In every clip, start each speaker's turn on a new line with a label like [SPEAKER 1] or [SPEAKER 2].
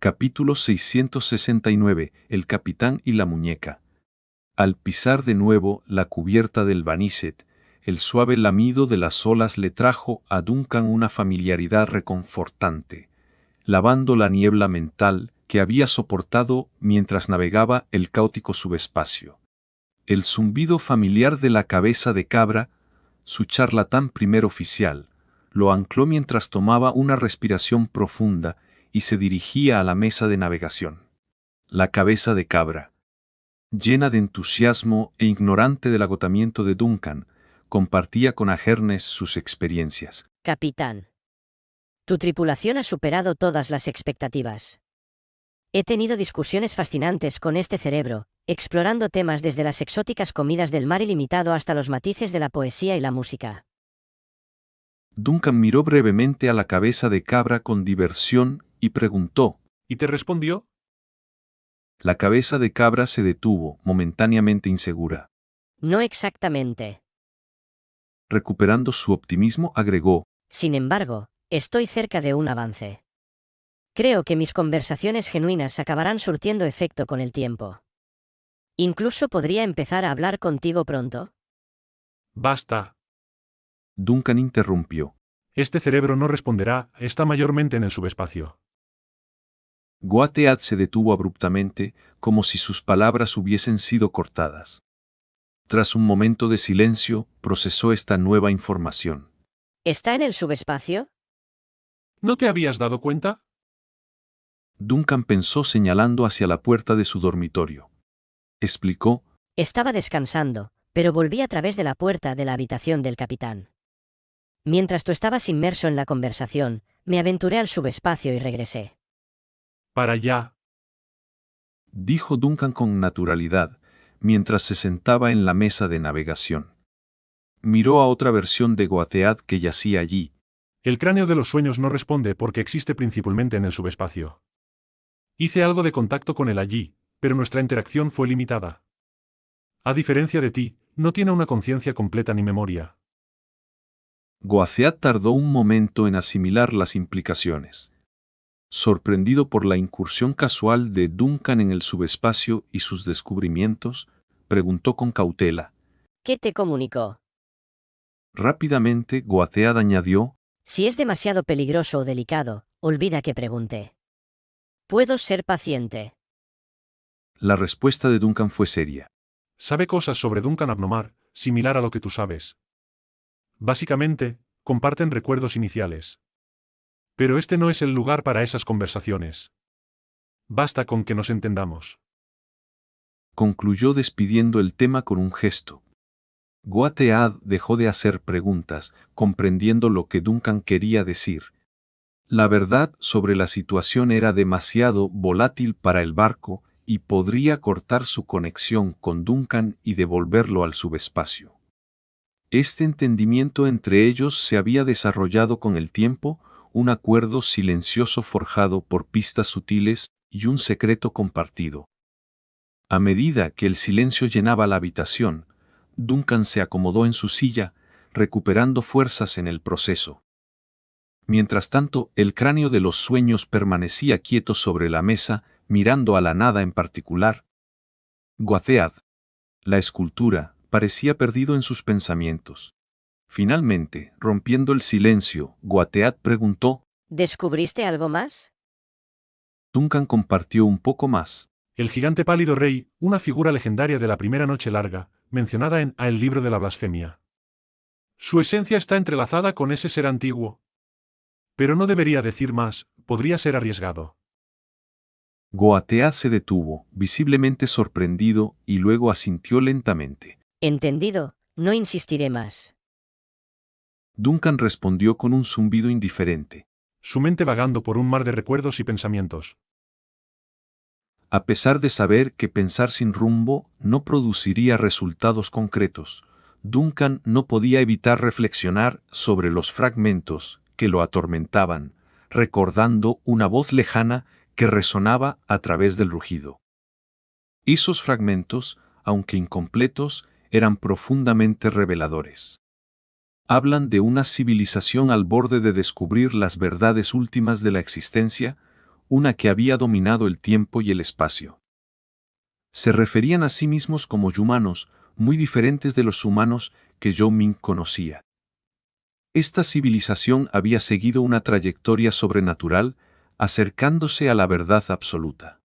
[SPEAKER 1] Capítulo 669. El capitán y la muñeca. Al pisar de nuevo la cubierta del Vanisset, el suave lamido de las olas le trajo a Duncan una familiaridad reconfortante, lavando la niebla mental que había soportado mientras navegaba el caótico subespacio. El zumbido familiar de la cabeza de cabra, su charlatán primer oficial, lo ancló mientras tomaba una respiración profunda y se dirigía a la mesa de navegación. La cabeza de cabra, llena de entusiasmo e ignorante del agotamiento de Duncan, compartía con Ajernes sus experiencias.
[SPEAKER 2] Capitán. Tu tripulación ha superado todas las expectativas. He tenido discusiones fascinantes con este cerebro, explorando temas desde las exóticas comidas del mar ilimitado hasta los matices de la poesía y la música.
[SPEAKER 1] Duncan miró brevemente a la cabeza de cabra con diversión y preguntó.
[SPEAKER 3] ¿Y te respondió?
[SPEAKER 1] La cabeza de cabra se detuvo, momentáneamente insegura.
[SPEAKER 2] No exactamente.
[SPEAKER 1] Recuperando su optimismo, agregó.
[SPEAKER 2] Sin embargo, estoy cerca de un avance. Creo que mis conversaciones genuinas acabarán surtiendo efecto con el tiempo. Incluso podría empezar a hablar contigo pronto.
[SPEAKER 3] Basta.
[SPEAKER 1] Duncan interrumpió.
[SPEAKER 3] Este cerebro no responderá, está mayormente en el subespacio.
[SPEAKER 1] Goatead se detuvo abruptamente, como si sus palabras hubiesen sido cortadas. Tras un momento de silencio, procesó esta nueva información.
[SPEAKER 2] ¿Está en el subespacio?
[SPEAKER 3] ¿No te habías dado cuenta?
[SPEAKER 1] Duncan pensó señalando hacia la puerta de su dormitorio. Explicó.
[SPEAKER 2] Estaba descansando, pero volví a través de la puerta de la habitación del capitán. Mientras tú estabas inmerso en la conversación, me aventuré al subespacio y regresé.
[SPEAKER 3] Para allá.
[SPEAKER 1] Dijo Duncan con naturalidad, mientras se sentaba en la mesa de navegación. Miró a otra versión de Goatead que yacía allí.
[SPEAKER 3] El cráneo de los sueños no responde porque existe principalmente en el subespacio. Hice algo de contacto con él allí, pero nuestra interacción fue limitada. A diferencia de ti, no tiene una conciencia completa ni memoria.
[SPEAKER 1] Goatead tardó un momento en asimilar las implicaciones. Sorprendido por la incursión casual de Duncan en el subespacio y sus descubrimientos, preguntó con cautela.
[SPEAKER 2] ¿Qué te comunicó?
[SPEAKER 1] Rápidamente, Goatead añadió.
[SPEAKER 2] Si es demasiado peligroso o delicado, olvida que pregunté. Puedo ser paciente.
[SPEAKER 1] La respuesta de Duncan fue seria.
[SPEAKER 3] Sabe cosas sobre Duncan Abnomar, similar a lo que tú sabes. Básicamente, comparten recuerdos iniciales. Pero este no es el lugar para esas conversaciones. Basta con que nos entendamos.
[SPEAKER 1] Concluyó despidiendo el tema con un gesto. Goatead dejó de hacer preguntas, comprendiendo lo que Duncan quería decir. La verdad sobre la situación era demasiado volátil para el barco y podría cortar su conexión con Duncan y devolverlo al subespacio. Este entendimiento entre ellos se había desarrollado con el tiempo, un acuerdo silencioso forjado por pistas sutiles y un secreto compartido. A medida que el silencio llenaba la habitación, Duncan se acomodó en su silla, recuperando fuerzas en el proceso. Mientras tanto, el cráneo de los sueños permanecía quieto sobre la mesa, mirando a la nada en particular. Goatead, la escultura, parecía perdido en sus pensamientos. Finalmente, rompiendo el silencio, Goatead preguntó.
[SPEAKER 2] ¿Descubriste algo más?
[SPEAKER 1] Duncan compartió un poco más.
[SPEAKER 3] El gigante pálido rey, una figura legendaria de la primera noche larga, mencionada en El libro de la blasfemia. Su esencia está entrelazada con ese ser antiguo. Pero no debería decir más, podría ser arriesgado.
[SPEAKER 1] Goatead se detuvo, visiblemente sorprendido, y luego asintió lentamente.
[SPEAKER 2] Entendido, no insistiré más.
[SPEAKER 1] Duncan respondió con un zumbido indiferente.
[SPEAKER 3] Su mente vagando por un mar de recuerdos y pensamientos.
[SPEAKER 1] A pesar de saber que pensar sin rumbo no produciría resultados concretos, Duncan no podía evitar reflexionar sobre los fragmentos que lo atormentaban, recordando una voz lejana que resonaba a través del rugido. Esos fragmentos, aunque incompletos, eran profundamente reveladores. Hablan de una civilización al borde de descubrir las verdades últimas de la existencia, una que había dominado el tiempo y el espacio. Se referían a sí mismos como humanos, muy diferentes de los humanos que Zhou Ming conocía. Esta civilización había seguido una trayectoria sobrenatural, acercándose a la verdad absoluta.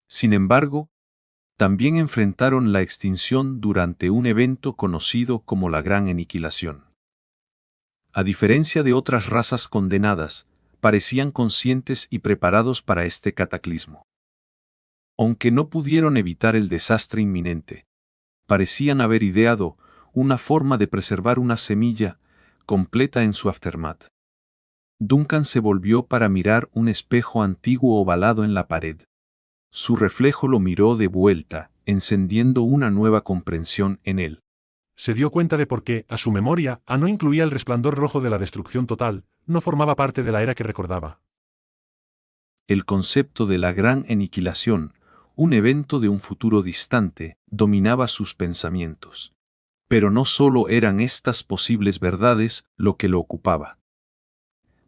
[SPEAKER 1] Sin embargo, también enfrentaron la extinción durante un evento conocido como la Gran Aniquilación. A diferencia de otras razas condenadas, parecían conscientes y preparados para este cataclismo. Aunque no pudieron evitar el desastre inminente, parecían haber ideado una forma de preservar una semilla completa en su aftermath. Duncan se volvió para mirar un espejo antiguo ovalado en la pared. Su reflejo lo miró de vuelta, encendiendo una nueva comprensión en él.
[SPEAKER 3] Se dio cuenta de por qué, a su memoria, no incluía el resplandor rojo de la destrucción total, no formaba parte de la era que recordaba.
[SPEAKER 1] El concepto de la Gran Aniquilación, un evento de un futuro distante, dominaba sus pensamientos. Pero no solo eran estas posibles verdades lo que lo ocupaba.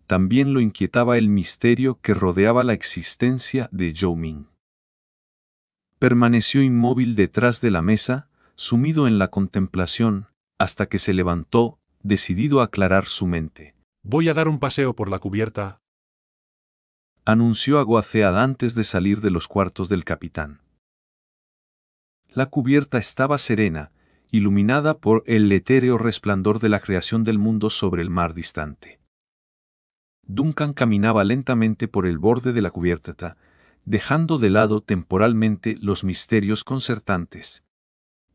[SPEAKER 1] También lo inquietaba el misterio que rodeaba la existencia de Zhou Ming. Permaneció inmóvil detrás de la mesa, sumido en la contemplación, hasta que se levantó, decidido a aclarar su mente.
[SPEAKER 3] Voy a dar un paseo por la cubierta,
[SPEAKER 1] Anunció a Goacead antes de salir de los cuartos del capitán. La cubierta estaba serena, iluminada por el etéreo resplandor de la creación del mundo sobre el mar distante. Duncan caminaba lentamente por el borde de la cubierta, dejando de lado temporalmente los misterios concertantes,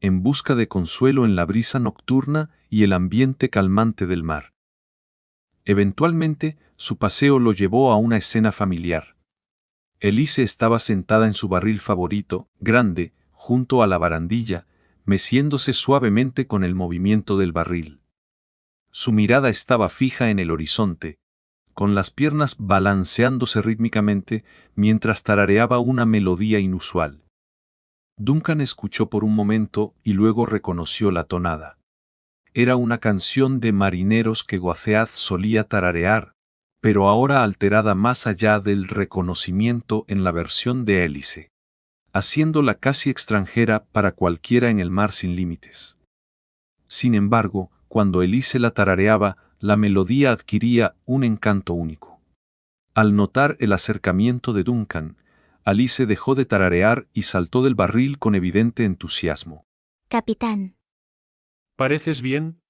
[SPEAKER 1] en busca de consuelo en la brisa nocturna y el ambiente calmante del mar. Eventualmente, su paseo lo llevó a una escena familiar. Elise estaba sentada en su barril favorito, grande, junto a la barandilla, meciéndose suavemente con el movimiento del barril. Su mirada estaba fija en el horizonte, con las piernas balanceándose rítmicamente mientras tarareaba una melodía inusual. Duncan escuchó por un momento y luego reconoció la tonada. Era una canción de marineros que Goacead solía tararear, pero ahora alterada más allá del reconocimiento en la versión de Elise, haciéndola casi extranjera para cualquiera en el mar sin límites. Sin embargo, cuando Elise la tarareaba, la melodía adquiría un encanto único. Al notar el acercamiento de Duncan, Alice dejó de tararear y saltó del barril con evidente entusiasmo.
[SPEAKER 4] Capitán.
[SPEAKER 3] ¿pareces bien?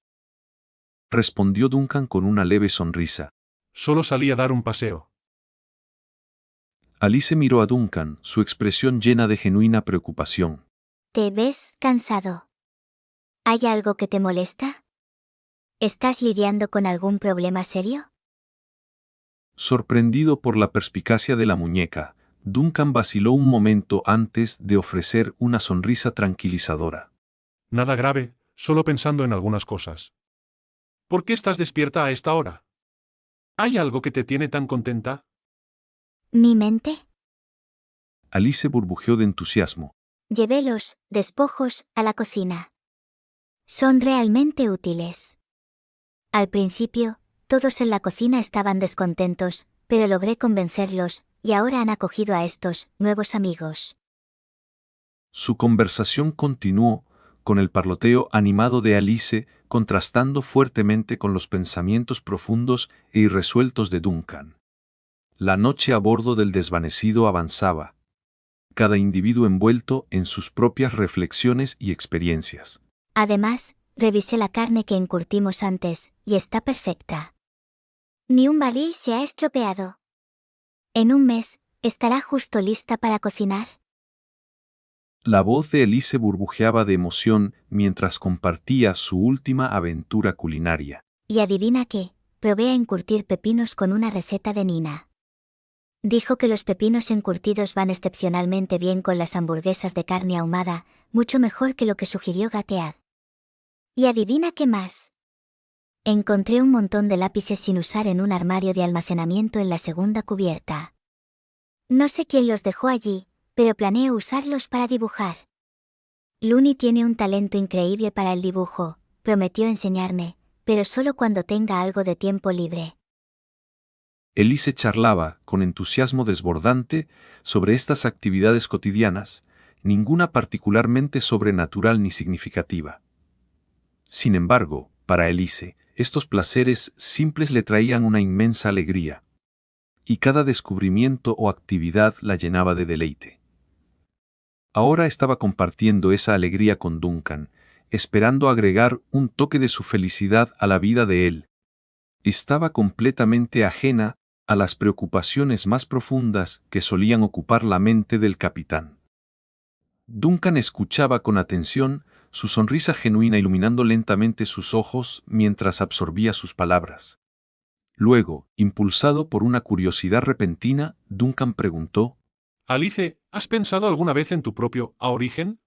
[SPEAKER 1] Respondió Duncan con una leve sonrisa.
[SPEAKER 3] Solo salí a dar un paseo.
[SPEAKER 1] Alice miró a Duncan, su expresión llena de genuina preocupación.
[SPEAKER 4] ¿Te ves cansado? ¿Hay algo que te molesta? ¿Estás lidiando con algún problema serio?
[SPEAKER 1] Sorprendido por la perspicacia de la muñeca, Duncan vaciló un momento antes de ofrecer una sonrisa tranquilizadora.
[SPEAKER 3] Nada grave, solo pensando en algunas cosas. ¿Por qué estás despierta a esta hora? ¿Hay algo que te tiene tan contenta?
[SPEAKER 4] ¿Mi mente?
[SPEAKER 1] Alice burbujeó de entusiasmo.
[SPEAKER 4] Llevé los despojos a la cocina. Son realmente útiles. Al principio, todos en la cocina estaban descontentos, pero logré convencerlos, y ahora han acogido a estos nuevos amigos.
[SPEAKER 1] Su conversación continuó, con el parloteo animado de Alice contrastando fuertemente con los pensamientos profundos e irresueltos de Duncan. La noche a bordo del desvanecido avanzaba, cada individuo envuelto en sus propias reflexiones y experiencias.
[SPEAKER 4] Además, revisé la carne que encurtimos antes, y está perfecta. Ni un barril se ha estropeado. En un mes, ¿estará justo lista para cocinar?
[SPEAKER 1] La voz de Elise burbujeaba de emoción mientras compartía su última aventura culinaria.
[SPEAKER 4] Y adivina qué, probé a encurtir pepinos con una receta de Nina. Dijo que los pepinos encurtidos van excepcionalmente bien con las hamburguesas de carne ahumada, mucho mejor que lo que sugirió Goacead. Y adivina qué más. Encontré un montón de lápices sin usar en un armario de almacenamiento en la segunda cubierta. No sé quién los dejó allí, pero planeo usarlos para dibujar. Looney tiene un talento increíble para el dibujo, prometió enseñarme, pero solo cuando tenga algo de tiempo libre.
[SPEAKER 1] Elise charlaba, con entusiasmo desbordante, sobre estas actividades cotidianas, ninguna particularmente sobrenatural ni significativa. Sin embargo, para Elise, estos placeres simples le traían una inmensa alegría, y cada descubrimiento o actividad la llenaba de deleite. Ahora estaba compartiendo esa alegría con Duncan, esperando agregar un toque de su felicidad a la vida de él. Estaba completamente ajena a las preocupaciones más profundas que solían ocupar la mente del capitán. Duncan escuchaba con atención, su sonrisa genuina iluminando lentamente sus ojos mientras absorbía sus palabras. Luego, impulsado por una curiosidad repentina, Duncan preguntó:
[SPEAKER 3] Alice, ¿has pensado alguna vez en tu propio origen?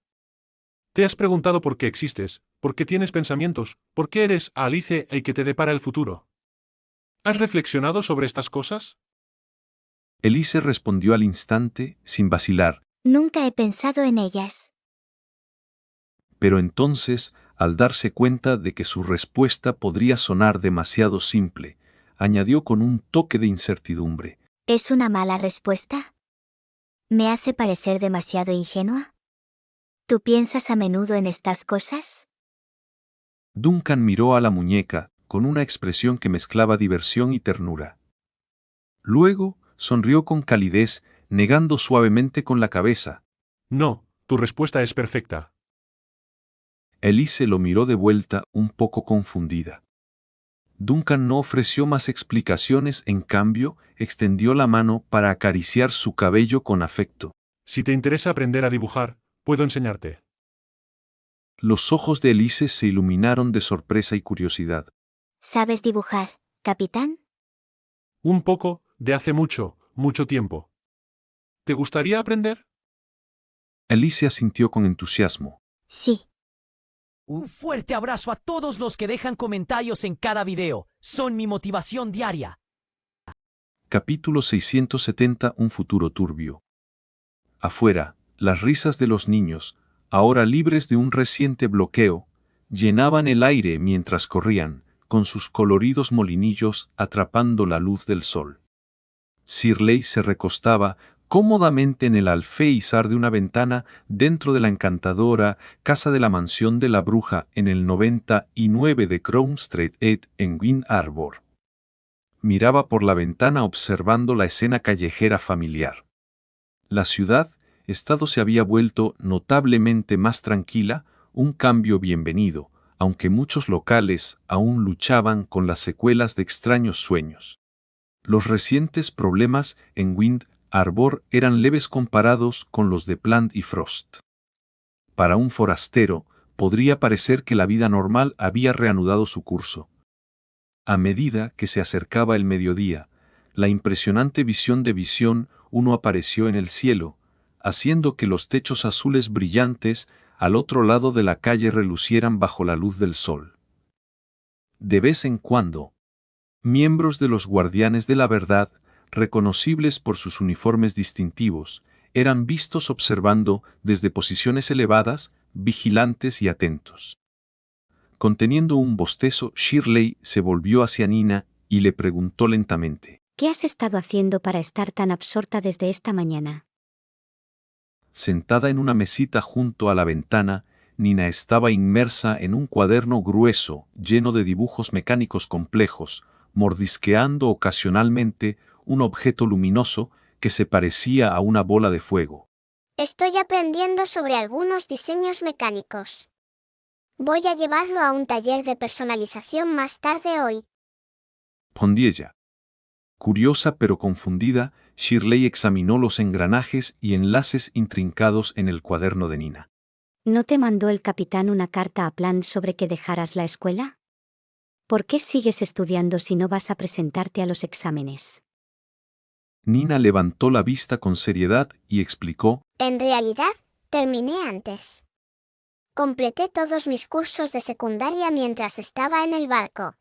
[SPEAKER 3] ¿Te has preguntado por qué existes, por qué tienes pensamientos, por qué eres Alice y qué te depara el futuro? ¿Has reflexionado sobre estas cosas?
[SPEAKER 1] Elise respondió al instante, sin vacilar,
[SPEAKER 4] Nunca he pensado en ellas.
[SPEAKER 1] pero entonces, al darse cuenta de que su respuesta podría sonar demasiado simple, añadió con un toque de incertidumbre:
[SPEAKER 4] ¿Es una mala respuesta? ¿Me hace parecer demasiado ingenua? ¿Tú piensas a menudo en estas cosas?
[SPEAKER 1] Duncan miró a la muñeca, con una expresión que mezclaba diversión y ternura. Luego, sonrió con calidez, negando suavemente con la cabeza.
[SPEAKER 3] No, tu respuesta es perfecta.
[SPEAKER 1] Elise lo miró de vuelta, un poco confundida. Duncan no ofreció más explicaciones, en cambio, extendió la mano para acariciar su cabello con afecto.
[SPEAKER 3] Si te interesa aprender a dibujar, puedo enseñarte.
[SPEAKER 1] Los ojos de Elise se iluminaron de sorpresa y curiosidad.
[SPEAKER 4] ¿Sabes dibujar, capitán?
[SPEAKER 3] Un poco, de hace mucho, mucho tiempo. ¿Te gustaría aprender?
[SPEAKER 1] Elise asintió con entusiasmo.
[SPEAKER 4] Sí.
[SPEAKER 5] Un fuerte abrazo a todos los que dejan comentarios en cada video. Son mi motivación diaria.
[SPEAKER 1] Capítulo 670. Un futuro turbio. Afuera, las risas de los niños, ahora libres de un reciente bloqueo, llenaban el aire mientras corrían, con sus coloridos molinillos atrapando la luz del sol. Shirley se recostaba cómodamente en el alféizar de una ventana dentro de la encantadora casa de la mansión de la bruja en el 99 de Crown Street en Wind Arbor. Miraba por la ventana observando la escena callejera familiar. La ciudad-estado se había vuelto notablemente más tranquila, un cambio bienvenido, aunque muchos locales aún luchaban con las secuelas de extraños sueños. Los recientes problemas en Wind Arbor eran leves comparados con los de Plant y Frost. Para un forastero, podría parecer que la vida normal había reanudado su curso. A medida que se acercaba el mediodía, la impresionante visión de Visión 1 apareció en el cielo, haciendo que los techos azules brillantes al otro lado de la calle relucieran bajo la luz del sol. De vez en cuando, miembros de los Guardianes de la Verdad, reconocibles por sus uniformes distintivos, eran vistos observando desde posiciones elevadas, vigilantes y atentos. Conteniendo un bostezo, Shirley se volvió hacia Nina y le preguntó lentamente:
[SPEAKER 4] ¿Qué has estado haciendo para estar tan absorta desde esta mañana?
[SPEAKER 1] Sentada en una mesita junto a la ventana, Nina estaba inmersa en un cuaderno grueso, lleno de dibujos mecánicos complejos, mordisqueando ocasionalmente un objeto luminoso que se parecía a una bola de fuego.
[SPEAKER 6] Estoy aprendiendo sobre algunos diseños mecánicos. Voy a llevarlo a un taller de personalización más tarde hoy.
[SPEAKER 1] Respondió ella. Curiosa pero confundida, Shirley examinó los engranajes y enlaces intrincados en el cuaderno de Nina.
[SPEAKER 4] ¿No te mandó el capitán una carta a Plant sobre que dejaras la escuela? ¿Por qué sigues estudiando si no vas a presentarte a los exámenes?
[SPEAKER 1] Nina levantó la vista con seriedad y explicó:
[SPEAKER 6] En realidad, terminé antes. Completé todos mis cursos de secundaria mientras estaba en el barco.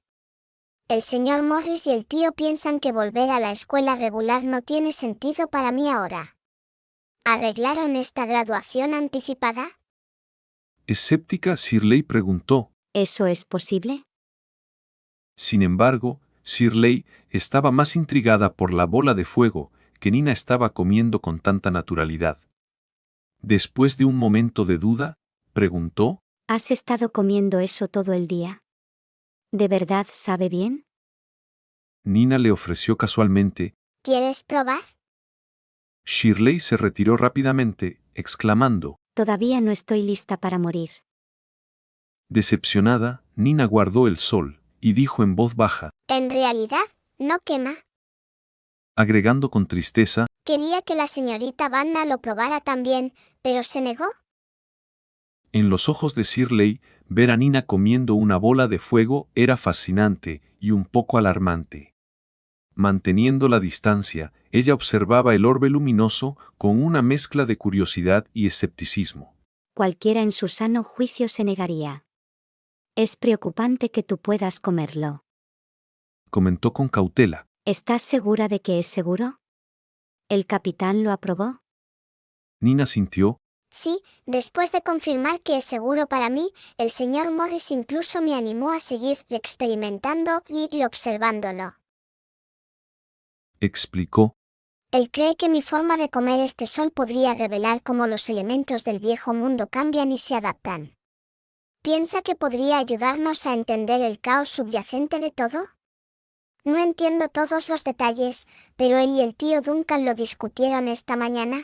[SPEAKER 6] El señor Morris y el tío piensan que volver a la escuela regular no tiene sentido para mí ahora. ¿Arreglaron esta graduación anticipada?
[SPEAKER 1] Escéptica, Shirley preguntó.
[SPEAKER 4] ¿Eso es posible?
[SPEAKER 1] Sin embargo, Shirley estaba más intrigada por la bola de fuego que Nina estaba comiendo con tanta naturalidad. Después de un momento de duda, preguntó:
[SPEAKER 4] ¿Has estado comiendo eso todo el día? ¿De verdad sabe bien?
[SPEAKER 1] Nina le ofreció casualmente.
[SPEAKER 6] ¿Quieres probar?
[SPEAKER 1] Shirley se retiró rápidamente, exclamando.
[SPEAKER 4] Todavía no estoy lista para morir.
[SPEAKER 1] Decepcionada, Nina guardó el sol y dijo en voz baja,
[SPEAKER 6] En realidad, no quema.
[SPEAKER 1] agregando con tristeza:
[SPEAKER 6] Quería que la señorita Vanna lo probara también, pero se negó.
[SPEAKER 1] en los ojos de Shirley, ver a Nina comiendo una bola de fuego era fascinante y un poco alarmante. Manteniendo la distancia, ella observaba el orbe luminoso con una mezcla de curiosidad y escepticismo.
[SPEAKER 4] Cualquiera en su sano juicio se negaría. Es preocupante que tú puedas comerlo.
[SPEAKER 1] Comentó con cautela.
[SPEAKER 4] ¿Estás segura de que es seguro? ¿El capitán lo aprobó?
[SPEAKER 1] Nina sintió.
[SPEAKER 6] Sí, después de confirmar que es seguro para mí, el señor Morris incluso me animó a seguir experimentando y observándolo.
[SPEAKER 1] Explicó.
[SPEAKER 6] Él cree que mi forma de comer este sol podría revelar cómo los elementos del viejo mundo cambian y se adaptan. ¿Piensa que podría ayudarnos a entender el caos subyacente de todo? No entiendo todos los detalles, pero él y el tío Duncan lo discutieron esta mañana.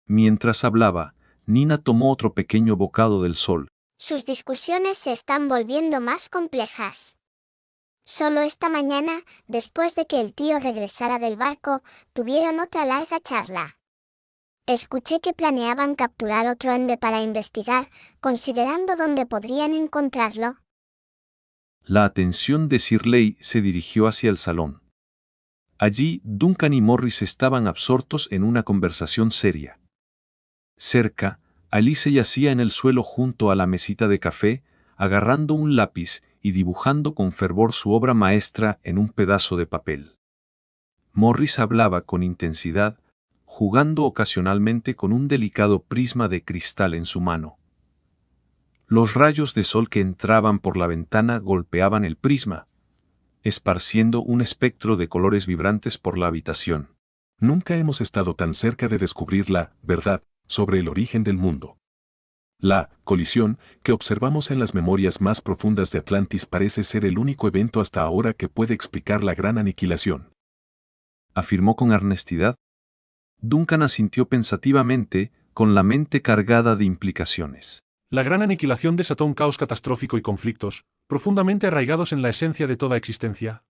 [SPEAKER 1] Mientras hablaba, Nina tomó otro pequeño bocado del sol.
[SPEAKER 6] Sus discusiones se están volviendo más complejas. Solo esta mañana, después de que el tío regresara del barco, tuvieron otra larga charla. Escuché que planeaban capturar otro ende para investigar, considerando dónde podrían encontrarlo.
[SPEAKER 1] La atención de Shirley se dirigió hacia el salón. Allí, Duncan y Morris estaban absortos en una conversación seria. Cerca, Alice yacía en el suelo junto a la mesita de café, agarrando un lápiz y dibujando con fervor su obra maestra en un pedazo de papel. Morris hablaba con intensidad, jugando ocasionalmente con un delicado prisma de cristal en su mano. Los rayos de sol que entraban por la ventana golpeaban el prisma, esparciendo un espectro de colores vibrantes por la habitación.
[SPEAKER 7] Nunca hemos estado tan cerca de descubrir la verdad sobre el origen del mundo. La colisión que observamos en las memorias más profundas de Atlantis parece ser el único evento hasta ahora que puede explicar la gran aniquilación.
[SPEAKER 1] Afirmó con earnestidad. Duncan asintió pensativamente, con la mente cargada de implicaciones.
[SPEAKER 3] La gran aniquilación desató un caos catastrófico y conflictos, profundamente arraigados en la esencia de toda existencia.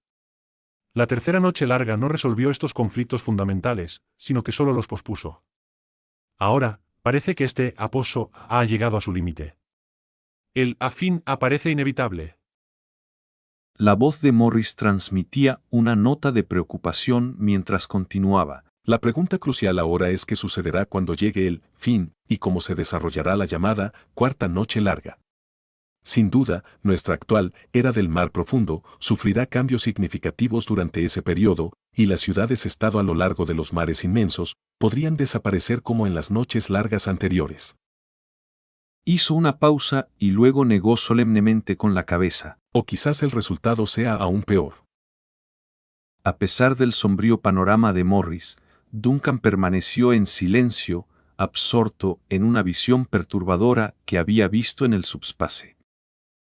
[SPEAKER 3] La tercera noche larga no resolvió estos conflictos fundamentales, sino que solo los pospuso. Ahora, parece que este aposo ha llegado a su límite. El fin aparece inevitable.
[SPEAKER 1] La voz de Morris transmitía una nota de preocupación mientras continuaba.
[SPEAKER 7] La pregunta crucial ahora es qué sucederá cuando llegue el fin y cómo se desarrollará la llamada cuarta noche larga. Sin duda, nuestra actual era del mar profundo sufrirá cambios significativos durante ese periodo, y las ciudades-estado a lo largo de los mares inmensos podrían desaparecer como en las noches largas anteriores.
[SPEAKER 1] Hizo una pausa y luego negó solemnemente con la cabeza.
[SPEAKER 7] O quizás el resultado sea aún peor.
[SPEAKER 1] A pesar del sombrío panorama de Morris, Duncan permaneció en silencio, absorto en una visión perturbadora que había visto en el subspace.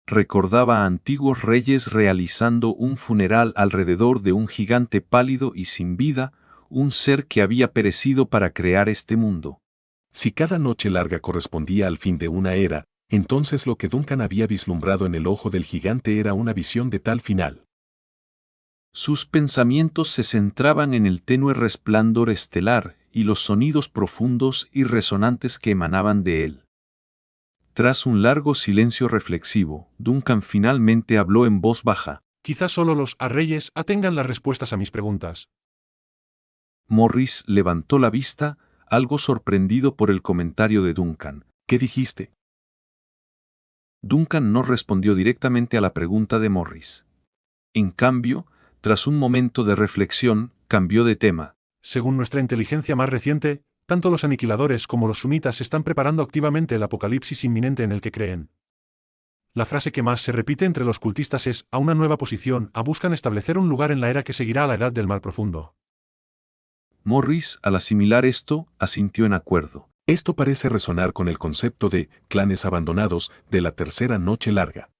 [SPEAKER 1] Recordaba a antiguos reyes realizando un funeral alrededor de un gigante pálido y sin vida, un ser que había perecido para crear este mundo.
[SPEAKER 7] Si cada noche larga correspondía al fin de una era, entonces lo que Duncan había vislumbrado en el ojo del gigante era una visión de tal final.
[SPEAKER 1] Sus pensamientos se centraban en el tenue resplandor estelar y los sonidos profundos y resonantes que emanaban de él. Tras un largo silencio reflexivo, Duncan finalmente habló en voz baja.
[SPEAKER 3] Quizás solo los reyes tengan las respuestas a mis preguntas.
[SPEAKER 1] Morris levantó la vista, algo sorprendido por el comentario de Duncan.
[SPEAKER 7] ¿Qué dijiste?
[SPEAKER 1] Duncan no respondió directamente a la pregunta de Morris. En cambio, tras un momento de reflexión, cambió de tema.
[SPEAKER 3] Según nuestra inteligencia más reciente, tanto los aniquiladores como los sumitas están preparando activamente el apocalipsis inminente en el que creen. La frase que más se repite entre los cultistas es, a una nueva posición, buscan establecer un lugar en la era que seguirá a la Edad del Mar Profundo.
[SPEAKER 1] Morris, al asimilar esto, asintió en acuerdo.
[SPEAKER 7] Esto parece resonar con el concepto de clanes abandonados de la tercera noche larga.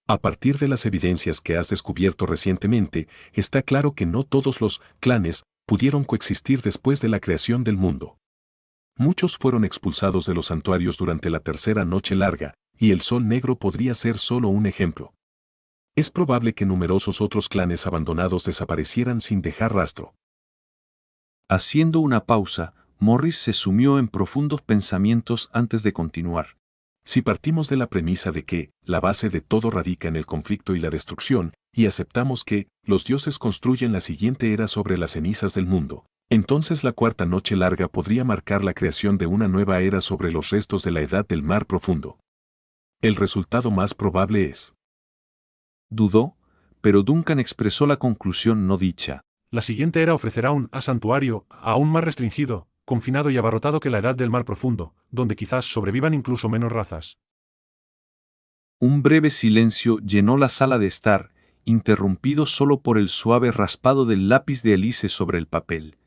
[SPEAKER 7] A partir de las evidencias que has descubierto recientemente, está claro que no todos los clanes pudieron coexistir después de la creación del mundo. Muchos fueron expulsados de los santuarios durante la tercera noche larga, y el Sol Negro podría ser solo un ejemplo. Es probable que numerosos otros clanes abandonados desaparecieran sin dejar rastro.
[SPEAKER 1] Haciendo una pausa, Morris se sumió en profundos pensamientos antes de continuar.
[SPEAKER 7] Si partimos de la premisa de que la base de todo radica en el conflicto y la destrucción, y aceptamos que los dioses construyen la siguiente era sobre las cenizas del mundo, entonces la cuarta noche larga podría marcar la creación de una nueva era sobre los restos de la Edad del Mar Profundo. El resultado más probable es.
[SPEAKER 1] Dudó, pero Duncan expresó la conclusión no dicha.
[SPEAKER 3] La siguiente era ofrecerá un santuario aún más restringido, confinado y abarrotado que la Edad del Mar Profundo, donde quizás sobrevivan incluso menos razas.
[SPEAKER 1] Un breve silencio llenó la sala de estar, interrumpido solo por el suave raspado del lápiz de Elise sobre el papel.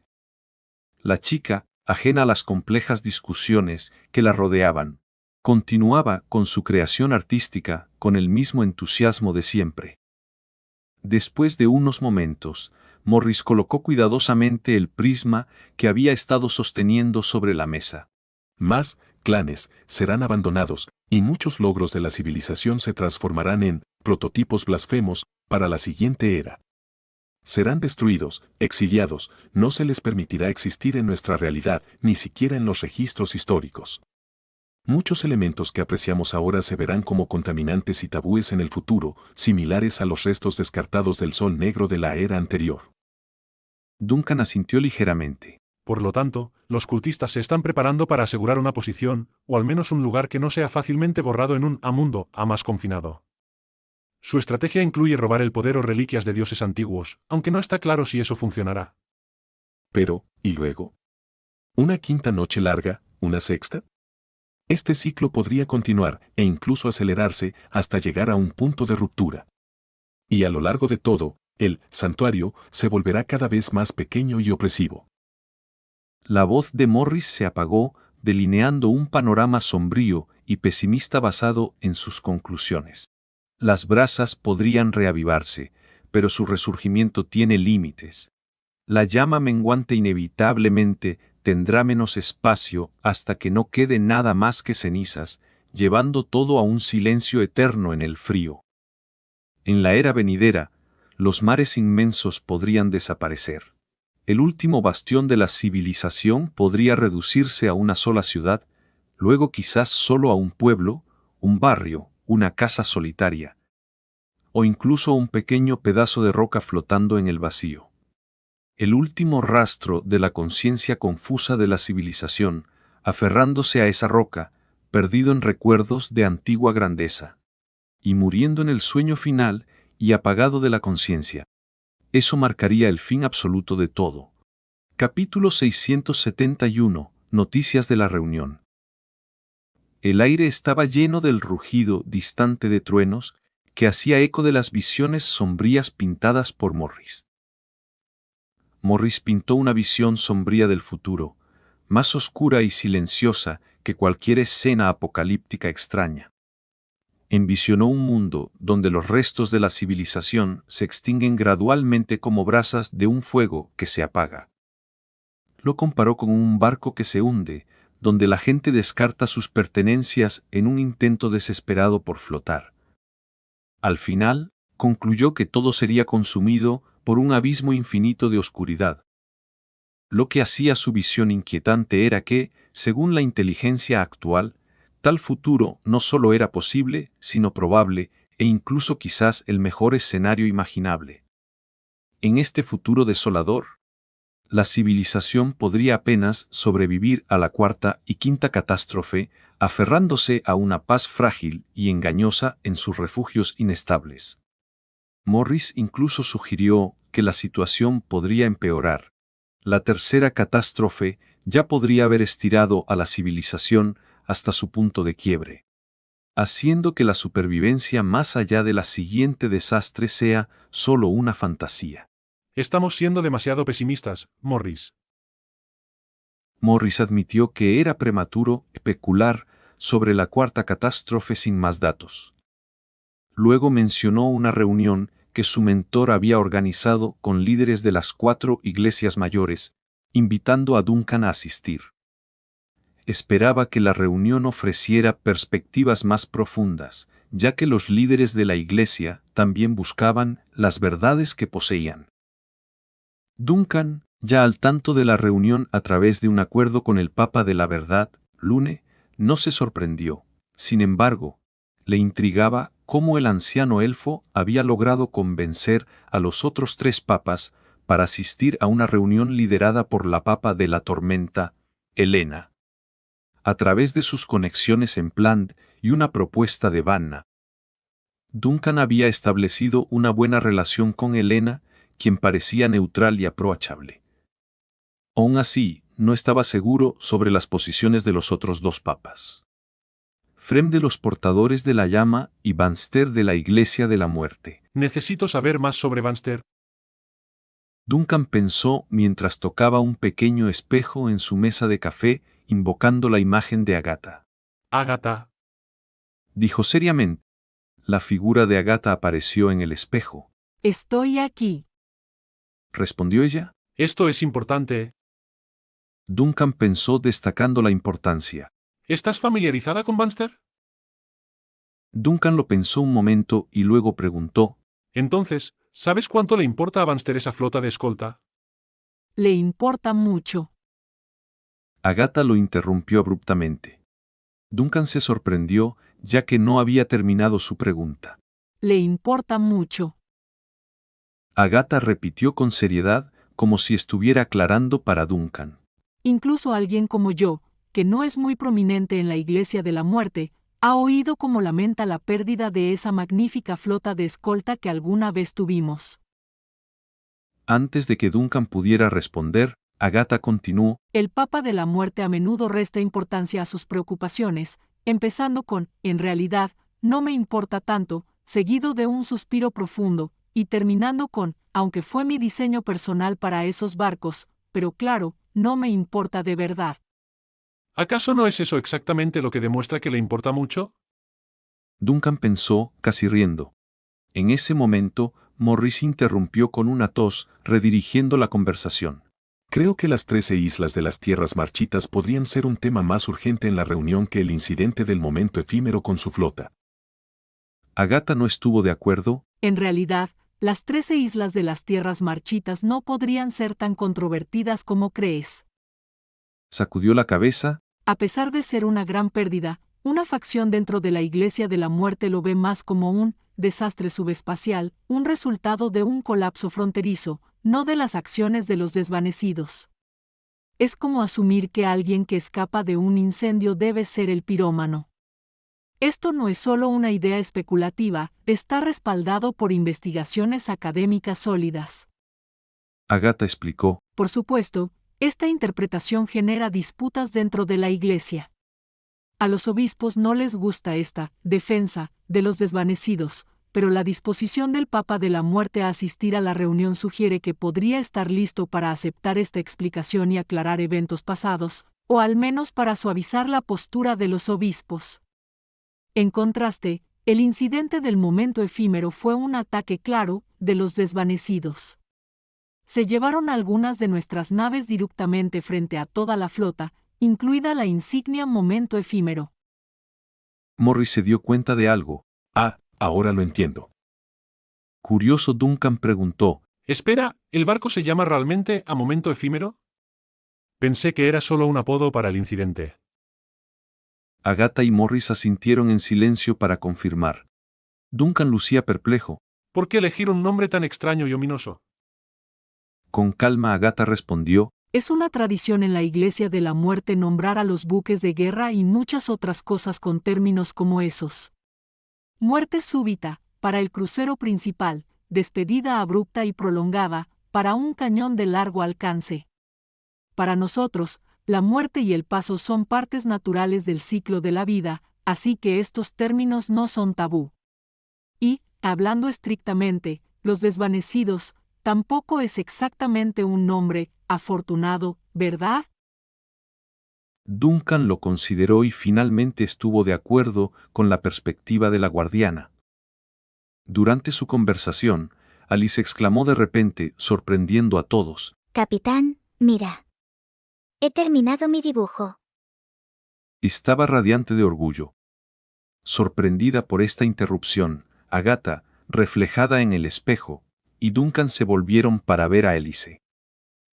[SPEAKER 1] La chica, ajena a las complejas discusiones que la rodeaban, continuaba con su creación artística con el mismo entusiasmo de siempre. Después de unos momentos, Morris colocó cuidadosamente el prisma que había estado sosteniendo sobre la mesa.
[SPEAKER 7] Más clanes serán abandonados, y muchos logros de la civilización se transformarán en prototipos blasfemos para la siguiente era. Serán destruidos, exiliados, no se les permitirá existir en nuestra realidad, ni siquiera en los registros históricos. Muchos elementos que apreciamos ahora se verán como contaminantes y tabúes en el futuro, similares a los restos descartados del Sol Negro de la era anterior.
[SPEAKER 1] Duncan asintió ligeramente.
[SPEAKER 3] Por lo tanto, los cultistas se están preparando para asegurar una posición, o al menos un lugar que no sea fácilmente borrado en un mundo más confinado. Su estrategia incluye robar el poder o reliquias de dioses antiguos, aunque no está claro si eso funcionará.
[SPEAKER 7] Pero, ¿y luego? ¿Una quinta noche larga? ¿Una sexta? Este ciclo podría continuar e incluso acelerarse hasta llegar a un punto de ruptura. Y a lo largo de todo, el santuario se volverá cada vez más pequeño y opresivo.
[SPEAKER 1] La voz de Morris se apagó, delineando un panorama sombrío y pesimista basado en sus conclusiones. Las brasas podrían reavivarse, pero su resurgimiento tiene límites. La llama menguante inevitablemente tendrá menos espacio hasta que no quede nada más que cenizas, llevando todo a un silencio eterno en el frío. En la era venidera, los mares inmensos podrían desaparecer. El último bastión de la civilización podría reducirse a una sola ciudad, luego quizás solo a un pueblo, un barrio, una casa solitaria, o incluso un pequeño pedazo de roca flotando en el vacío. El último rastro de la conciencia confusa de la civilización, aferrándose a esa roca, perdido en recuerdos de antigua grandeza, y muriendo en el sueño final y apagado de la conciencia. Eso marcaría el fin absoluto de todo. Capítulo 671. Noticias de la reunión. El aire estaba lleno del rugido distante de truenos que hacía eco de las visiones sombrías pintadas por Morris. Morris pintó una visión sombría del futuro, más oscura y silenciosa que cualquier escena apocalíptica extraña. Envisionó un mundo donde los restos de la civilización se extinguen gradualmente como brasas de un fuego que se apaga. Lo comparó con un barco que se hunde, donde la gente descarta sus pertenencias en un intento desesperado por flotar. Al final, concluyó que todo sería consumido por un abismo infinito de oscuridad. Lo que hacía su visión inquietante era que, según la inteligencia actual, tal futuro no solo era posible, sino probable, e incluso quizás el mejor escenario imaginable. En este futuro desolador, la civilización podría apenas sobrevivir a la cuarta y quinta catástrofe, aferrándose a una paz frágil y engañosa en sus refugios inestables. Morris incluso sugirió que la situación podría empeorar. La tercera catástrofe ya podría haber estirado a la civilización hasta su punto de quiebre. haciendo que la supervivencia más allá de la siguiente desastre sea solo una fantasía.
[SPEAKER 3] Estamos siendo demasiado pesimistas, Morris.
[SPEAKER 1] Morris admitió que era prematuro especular sobre la cuarta catástrofe sin más datos. Luego mencionó una reunión que su mentor había organizado con líderes de las 4 iglesias mayores, invitando a Duncan a asistir. Esperaba que la reunión ofreciera perspectivas más profundas, ya que los líderes de la iglesia también buscaban las verdades que poseían. Duncan, ya al tanto de la reunión a través de un acuerdo con el Papa de la Verdad, Lune, no se sorprendió. Sin embargo, le intrigaba cómo el anciano elfo había logrado convencer a los otros 3 papas para asistir a una reunión liderada por la Papa de la Tormenta, Helena. A través de sus conexiones en Plant y una propuesta de Vanna, Duncan había establecido una buena relación con Helena, quien parecía neutral y approachable. Aún así, no estaba seguro sobre las posiciones de los otros 2 papas. Frem de los portadores de la llama y Banster de la Iglesia de la Muerte.
[SPEAKER 3] Necesito saber más sobre Banster.
[SPEAKER 1] Duncan pensó mientras tocaba un pequeño espejo en su mesa de café, invocando la imagen de Agatha.
[SPEAKER 3] Agatha.
[SPEAKER 1] Dijo seriamente. La figura de Agatha apareció en el espejo.
[SPEAKER 8] Estoy aquí.
[SPEAKER 1] ¿Respondió ella?
[SPEAKER 3] Esto es importante.
[SPEAKER 1] Duncan pensó destacando la importancia.
[SPEAKER 3] ¿Estás familiarizada con Banster?
[SPEAKER 1] Duncan lo pensó un momento y luego preguntó.
[SPEAKER 3] Entonces, ¿sabes cuánto le importa a Banster esa flota de escolta?
[SPEAKER 8] Le importa mucho.
[SPEAKER 1] Agatha lo interrumpió abruptamente. Duncan se sorprendió, ya que no había terminado su pregunta.
[SPEAKER 8] Le importa mucho.
[SPEAKER 1] Agatha repitió con seriedad, como si estuviera aclarando para Duncan.
[SPEAKER 8] Incluso alguien como yo, que no es muy prominente en la Iglesia de la Muerte, ha oído cómo lamenta la pérdida de esa magnífica flota de escolta que alguna vez tuvimos.
[SPEAKER 1] Antes de que Duncan pudiera responder, Agatha continuó.
[SPEAKER 8] El Papa de la Muerte a menudo resta importancia a sus preocupaciones, empezando con, en realidad, no me importa tanto, seguido de un suspiro profundo, y terminando con, aunque fue mi diseño personal para esos barcos, pero claro, no me importa de verdad.
[SPEAKER 3] ¿Acaso no es eso exactamente lo que demuestra que le importa mucho?
[SPEAKER 1] Duncan pensó, casi riendo. En ese momento, Morris interrumpió con una tos, redirigiendo la conversación.
[SPEAKER 7] Creo que las 13 islas de las tierras marchitas podrían ser un tema más urgente en la reunión que el incidente del momento efímero con su flota.
[SPEAKER 1] Agatha no estuvo de acuerdo.
[SPEAKER 8] En realidad, las 13 islas de las tierras marchitas no podrían ser tan controvertidas como crees.
[SPEAKER 1] Sacudió la cabeza.
[SPEAKER 8] A pesar de ser una gran pérdida, una facción dentro de la Iglesia de la Muerte lo ve más como un desastre subespacial, un resultado de un colapso fronterizo, no de las acciones de los desvanecidos. Es como asumir que alguien que escapa de un incendio debe ser el pirómano. Esto no es solo una idea especulativa, está respaldado por investigaciones académicas sólidas.
[SPEAKER 1] Agatha explicó.
[SPEAKER 8] Por supuesto, esta interpretación genera disputas dentro de la Iglesia. A los obispos no les gusta esta defensa de los desvanecidos, pero la disposición del Papa de la Muerte a asistir a la reunión sugiere que podría estar listo para aceptar esta explicación y aclarar eventos pasados, o al menos para suavizar la postura de los obispos. En contraste, el incidente del momento efímero fue un ataque claro de los desvanecidos. Se llevaron algunas de nuestras naves directamente frente a toda la flota, incluida la insignia momento efímero.
[SPEAKER 1] Morris se dio cuenta de algo.
[SPEAKER 7] Ah, ahora lo entiendo.
[SPEAKER 1] Curioso, Duncan preguntó.
[SPEAKER 3] Espera, ¿el barco se llama realmente a momento efímero? Pensé que era solo un apodo para el incidente.
[SPEAKER 1] Agatha y Morris asintieron en silencio para confirmar. Duncan lucía perplejo.
[SPEAKER 3] ¿Por qué elegir un nombre tan extraño y ominoso?
[SPEAKER 1] Con calma Agatha respondió.
[SPEAKER 8] Es una tradición en la Iglesia de la Muerte nombrar a los buques de guerra y muchas otras cosas con términos como esos. Muerte súbita, para el crucero principal, despedida abrupta y prolongada, para un cañón de largo alcance. Para nosotros, la muerte y el paso son partes naturales del ciclo de la vida, así que estos términos no son tabú. Y, hablando estrictamente, los desvanecidos tampoco es exactamente un nombre afortunado, ¿verdad?
[SPEAKER 1] Duncan lo consideró y finalmente estuvo de acuerdo con la perspectiva de la guardiana. Durante su conversación, Alice exclamó de repente, sorprendiendo a todos:
[SPEAKER 4] Capitán, mira. He terminado mi dibujo.
[SPEAKER 1] Estaba radiante de orgullo. Sorprendida por esta interrupción, Agatha, reflejada en el espejo, y Duncan se volvieron para ver a Elise.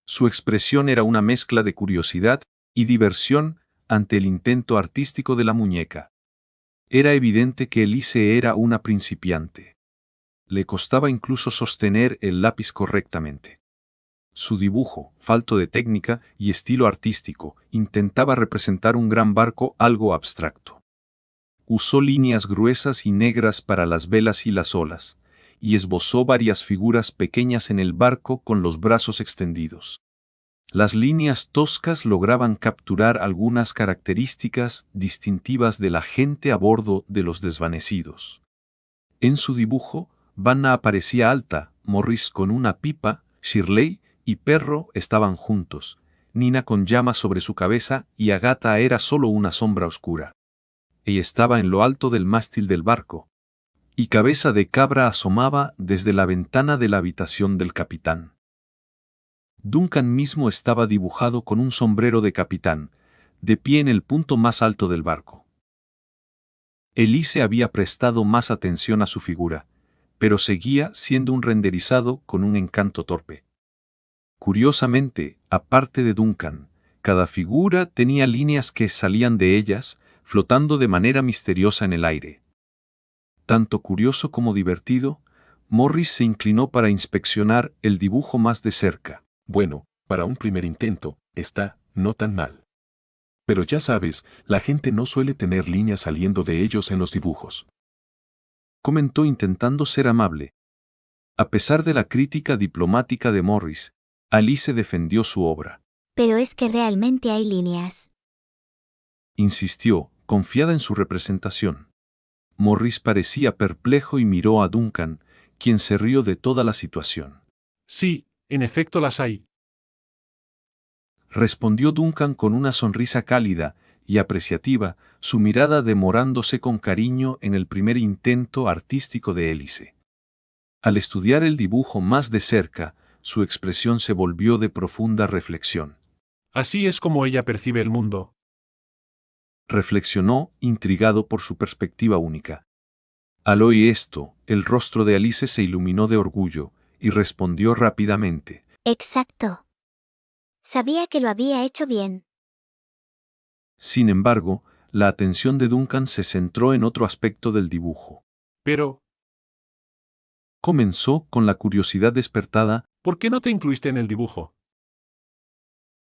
[SPEAKER 1] Su expresión era una mezcla de curiosidad y diversión ante el intento artístico de la muñeca. Era evidente que Elise era una principiante. Le costaba incluso sostener el lápiz correctamente. Su dibujo, falto de técnica y estilo artístico, intentaba representar un gran barco algo abstracto. Usó líneas gruesas y negras para las velas y las olas, y esbozó varias figuras pequeñas en el barco con los brazos extendidos. Las líneas toscas lograban capturar algunas características distintivas de la gente a bordo de los desvanecidos. En su dibujo, Vanna aparecía alta, Morris con una pipa, Shirley y Perro estaban juntos, Nina con llamas sobre su cabeza y Agatha era solo una sombra oscura. Ella estaba en lo alto del mástil del barco, y Cabeza de Cabra asomaba desde la ventana de la habitación del capitán. Duncan mismo estaba dibujado con un sombrero de capitán, de pie en el punto más alto del barco. Elise había prestado más atención a su figura, pero seguía siendo un renderizado con un encanto torpe. Curiosamente, aparte de Duncan, cada figura tenía líneas que salían de ellas, flotando de manera misteriosa en el aire. Tanto curioso como divertido, Morris se inclinó para inspeccionar el dibujo más de cerca.
[SPEAKER 7] Bueno, para un primer intento, está no tan mal. Pero ya sabes, la gente no suele tener líneas saliendo de ellos en los dibujos.
[SPEAKER 1] Comentó intentando ser amable. A pesar de la crítica diplomática de Morris, Alice defendió su obra.
[SPEAKER 4] Pero es que realmente hay líneas.
[SPEAKER 1] Insistió, confiada en su representación. Morris parecía perplejo y miró a Duncan, quien se rió de toda la situación.
[SPEAKER 3] Sí, en efecto las hay.
[SPEAKER 1] Respondió Duncan con una sonrisa cálida y apreciativa, su mirada demorándose con cariño en el primer intento artístico de Elise. Al estudiar el dibujo más de cerca, su expresión se volvió de profunda reflexión.
[SPEAKER 3] Así es como ella percibe el mundo.
[SPEAKER 1] Reflexionó, intrigado por su perspectiva única. Al oír esto, el rostro de Alice se iluminó de orgullo, y respondió rápidamente.
[SPEAKER 4] Exacto. Sabía que lo había hecho bien.
[SPEAKER 1] Sin embargo, la atención de Duncan se centró en otro aspecto del dibujo.
[SPEAKER 3] Pero,
[SPEAKER 1] Comenzó con la curiosidad despertada.
[SPEAKER 3] ¿por qué no te incluiste en el dibujo?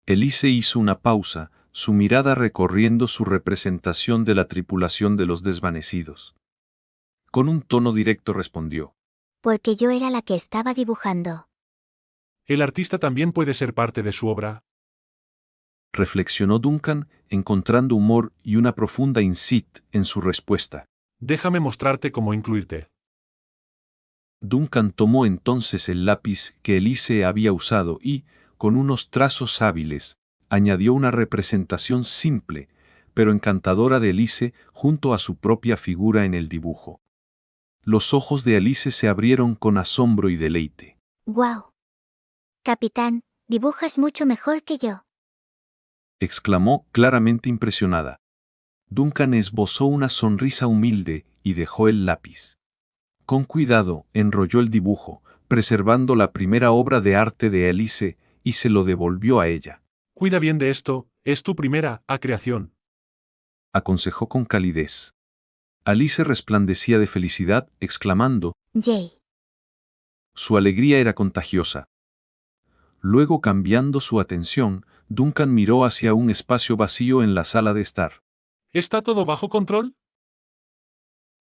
[SPEAKER 1] Elise hizo una pausa, su mirada recorriendo su representación de la tripulación de los desvanecidos. Con un tono directo respondió.
[SPEAKER 4] Porque yo era la que estaba dibujando.
[SPEAKER 3] El artista también puede ser parte de su obra.
[SPEAKER 1] Reflexionó Duncan, encontrando humor y una profunda insight en su respuesta.
[SPEAKER 3] Déjame mostrarte cómo incluirte.
[SPEAKER 1] Duncan tomó entonces el lápiz que Elise había usado y, con unos trazos hábiles, añadió una representación simple, pero encantadora de Elise junto a su propia figura en el dibujo. Los ojos de Elise se abrieron con asombro y deleite.
[SPEAKER 4] ¡Guau! Capitán, dibujas mucho mejor que yo.
[SPEAKER 1] Exclamó claramente impresionada. Duncan esbozó una sonrisa humilde y dejó el lápiz. Con cuidado, enrolló el dibujo, preservando la primera obra de arte de Elise, y se lo devolvió a ella.
[SPEAKER 3] Cuida bien de esto, es tu primera creación.
[SPEAKER 1] Aconsejó con calidez. Alice resplandecía de felicidad, exclamando.
[SPEAKER 4] Jay.
[SPEAKER 1] Su alegría era contagiosa. Luego, cambiando su atención, Duncan miró hacia un espacio vacío en la sala de estar.
[SPEAKER 3] ¿Está todo bajo control?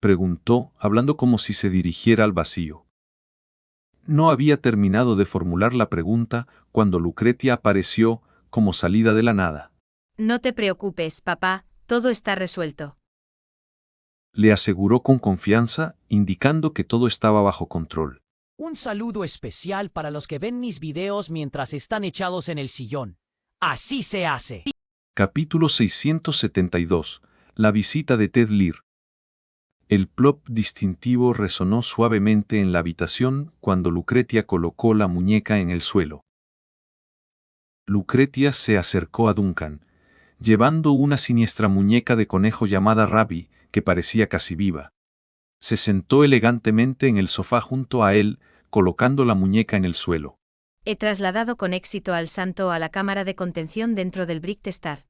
[SPEAKER 1] Preguntó, hablando como si se dirigiera al vacío. No había terminado de formular la pregunta cuando Lucretia apareció, como salida de la nada.
[SPEAKER 9] No te preocupes, papá, todo está resuelto.
[SPEAKER 1] le aseguró con confianza, indicando que todo estaba bajo control.
[SPEAKER 5] Un saludo especial para los que ven mis videos mientras están echados en el sillón. Así se hace.
[SPEAKER 1] Capítulo 672. La visita de Ted Lear. El plop distintivo resonó suavemente en la habitación cuando Lucretia colocó la muñeca en el suelo. Lucretia se acercó a Duncan, llevando una siniestra muñeca de conejo llamada Rabi, que parecía casi viva. Se sentó elegantemente en el sofá junto a él, colocando la muñeca en el suelo.
[SPEAKER 9] He trasladado con éxito al santo a la cámara de contención dentro del Brick Star.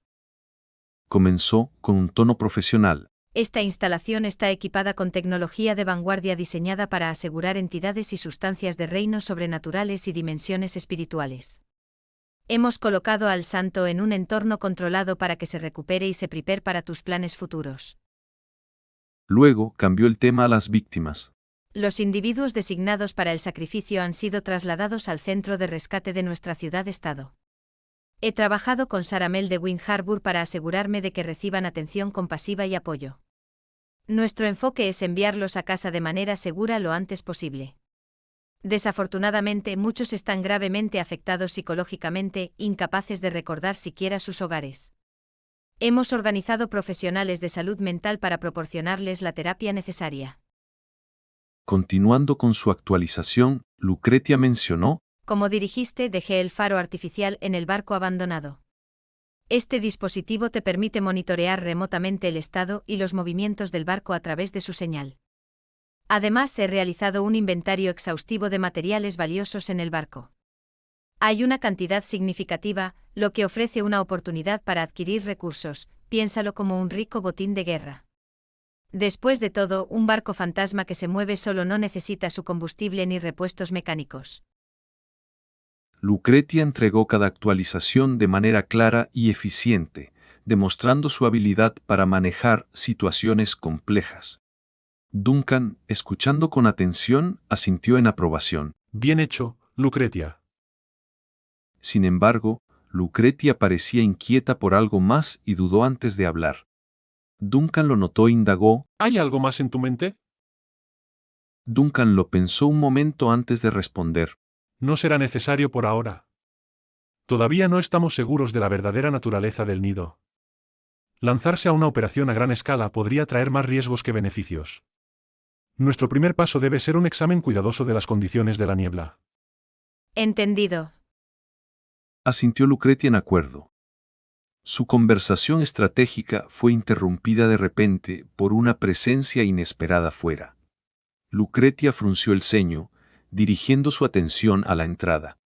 [SPEAKER 1] Comenzó con un tono profesional.
[SPEAKER 9] Esta instalación está equipada con tecnología de vanguardia diseñada para asegurar entidades y sustancias de reinos sobrenaturales y dimensiones espirituales. Hemos colocado al santo en un entorno controlado para que se recupere y se prepare para tus planes futuros.
[SPEAKER 1] Luego cambió el tema a las víctimas.
[SPEAKER 9] Los individuos designados para el sacrificio han sido trasladados al centro de rescate de nuestra ciudad-estado. He trabajado con Sarah Mel de Wind Harbor para asegurarme de que reciban atención compasiva y apoyo. Nuestro enfoque es enviarlos a casa de manera segura lo antes posible. Desafortunadamente, muchos están gravemente afectados psicológicamente, incapaces de recordar siquiera sus hogares. Hemos organizado profesionales de salud mental para proporcionarles la terapia necesaria.
[SPEAKER 1] Continuando con su actualización, Lucretia mencionó:
[SPEAKER 9] Como dirigiste, dejé el faro artificial en el barco abandonado. Este dispositivo te permite monitorear remotamente el estado y los movimientos del barco a través de su señal. Además, he realizado un inventario exhaustivo de materiales valiosos en el barco. Hay una cantidad significativa, lo que ofrece una oportunidad para adquirir recursos, piénsalo como un rico botín de guerra. Después de todo, un barco fantasma que se mueve solo no necesita su combustible ni repuestos mecánicos.
[SPEAKER 1] Lucretia entregó cada actualización de manera clara y eficiente, demostrando su habilidad para manejar situaciones complejas. Duncan, escuchando con atención, asintió en aprobación.
[SPEAKER 3] Bien hecho, Lucretia.
[SPEAKER 1] Sin embargo, Lucretia parecía inquieta por algo más y dudó antes de hablar. Duncan lo notó e indagó.
[SPEAKER 3] ¿Hay algo más en tu mente?
[SPEAKER 1] Duncan lo pensó un momento antes de responder.
[SPEAKER 3] No será necesario por ahora. Todavía no estamos seguros de la verdadera naturaleza del nido. Lanzarse a una operación a gran escala podría traer más riesgos que beneficios. Nuestro primer paso debe ser un examen cuidadoso de las condiciones de la niebla.
[SPEAKER 9] Entendido.
[SPEAKER 1] Asintió Lucretia en acuerdo. Su conversación estratégica fue interrumpida de repente por una presencia inesperada fuera. Lucretia frunció el ceño, dirigiendo su atención a la entrada.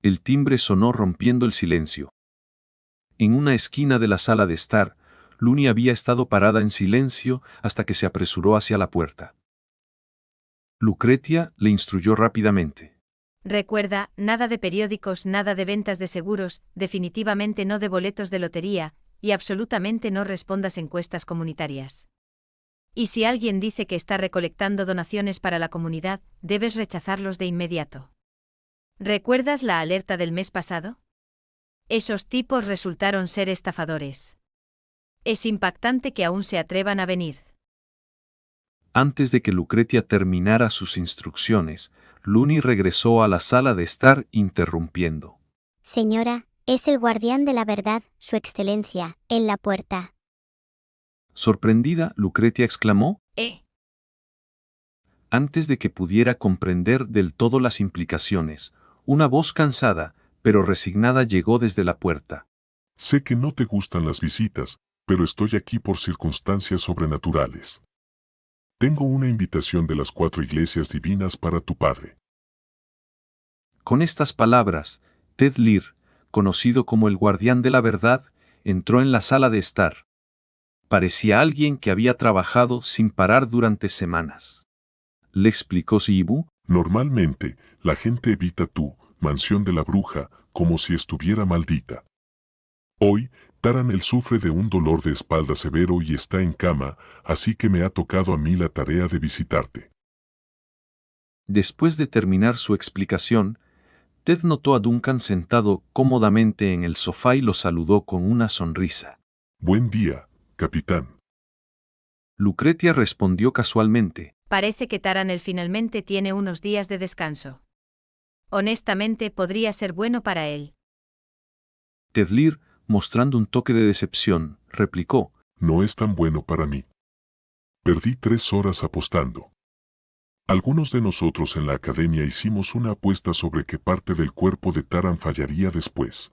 [SPEAKER 1] El timbre sonó rompiendo el silencio. En una esquina de la sala de estar, Luni había estado parada en silencio hasta que se apresuró hacia la puerta. Lucretia le instruyó rápidamente.
[SPEAKER 9] Recuerda, nada de periódicos, nada de ventas de seguros, definitivamente no de boletos de lotería, y absolutamente no respondas encuestas comunitarias. Y si alguien dice que está recolectando donaciones para la comunidad, debes rechazarlos de inmediato. ¿Recuerdas la alerta del mes pasado? Esos tipos resultaron ser estafadores. Es impactante que aún se atrevan a venir.
[SPEAKER 1] Antes de que Lucretia terminara sus instrucciones, Luni regresó a la sala de estar interrumpiendo.
[SPEAKER 6] Señora, es el guardián de la verdad, Su Excelencia, en la puerta.
[SPEAKER 1] Sorprendida, Lucretia exclamó. Antes de que pudiera comprender del todo las implicaciones, una voz cansada, pero resignada llegó desde la puerta.
[SPEAKER 10] Sé que no te gustan las visitas, pero estoy aquí por circunstancias sobrenaturales. Tengo una invitación de las 4 iglesias divinas para tu padre.
[SPEAKER 1] Con estas palabras, Ted Lear, conocido como el guardián de la verdad, entró en la sala de estar. Parecía alguien que había trabajado sin parar durante semanas. Le explicó Sibu.
[SPEAKER 10] Normalmente, la gente evita tu mansión de la bruja como si estuviera maldita. Hoy, Taranel sufre de un dolor de espalda severo y está en cama, así que me ha tocado a mí la tarea de visitarte.
[SPEAKER 1] Después de terminar su explicación, Ted notó a Duncan sentado cómodamente en el sofá y lo saludó con una sonrisa.
[SPEAKER 10] Buen día, capitán.
[SPEAKER 1] Lucretia respondió casualmente.
[SPEAKER 9] Parece que Taranel finalmente tiene unos días de descanso. Honestamente, podría ser bueno para él.
[SPEAKER 1] Ted Lear, mostrando un toque de decepción, replicó.
[SPEAKER 10] No es tan bueno para mí. Perdí 3 horas apostando. Algunos de nosotros en la academia hicimos una apuesta sobre qué parte del cuerpo de Taran fallaría después.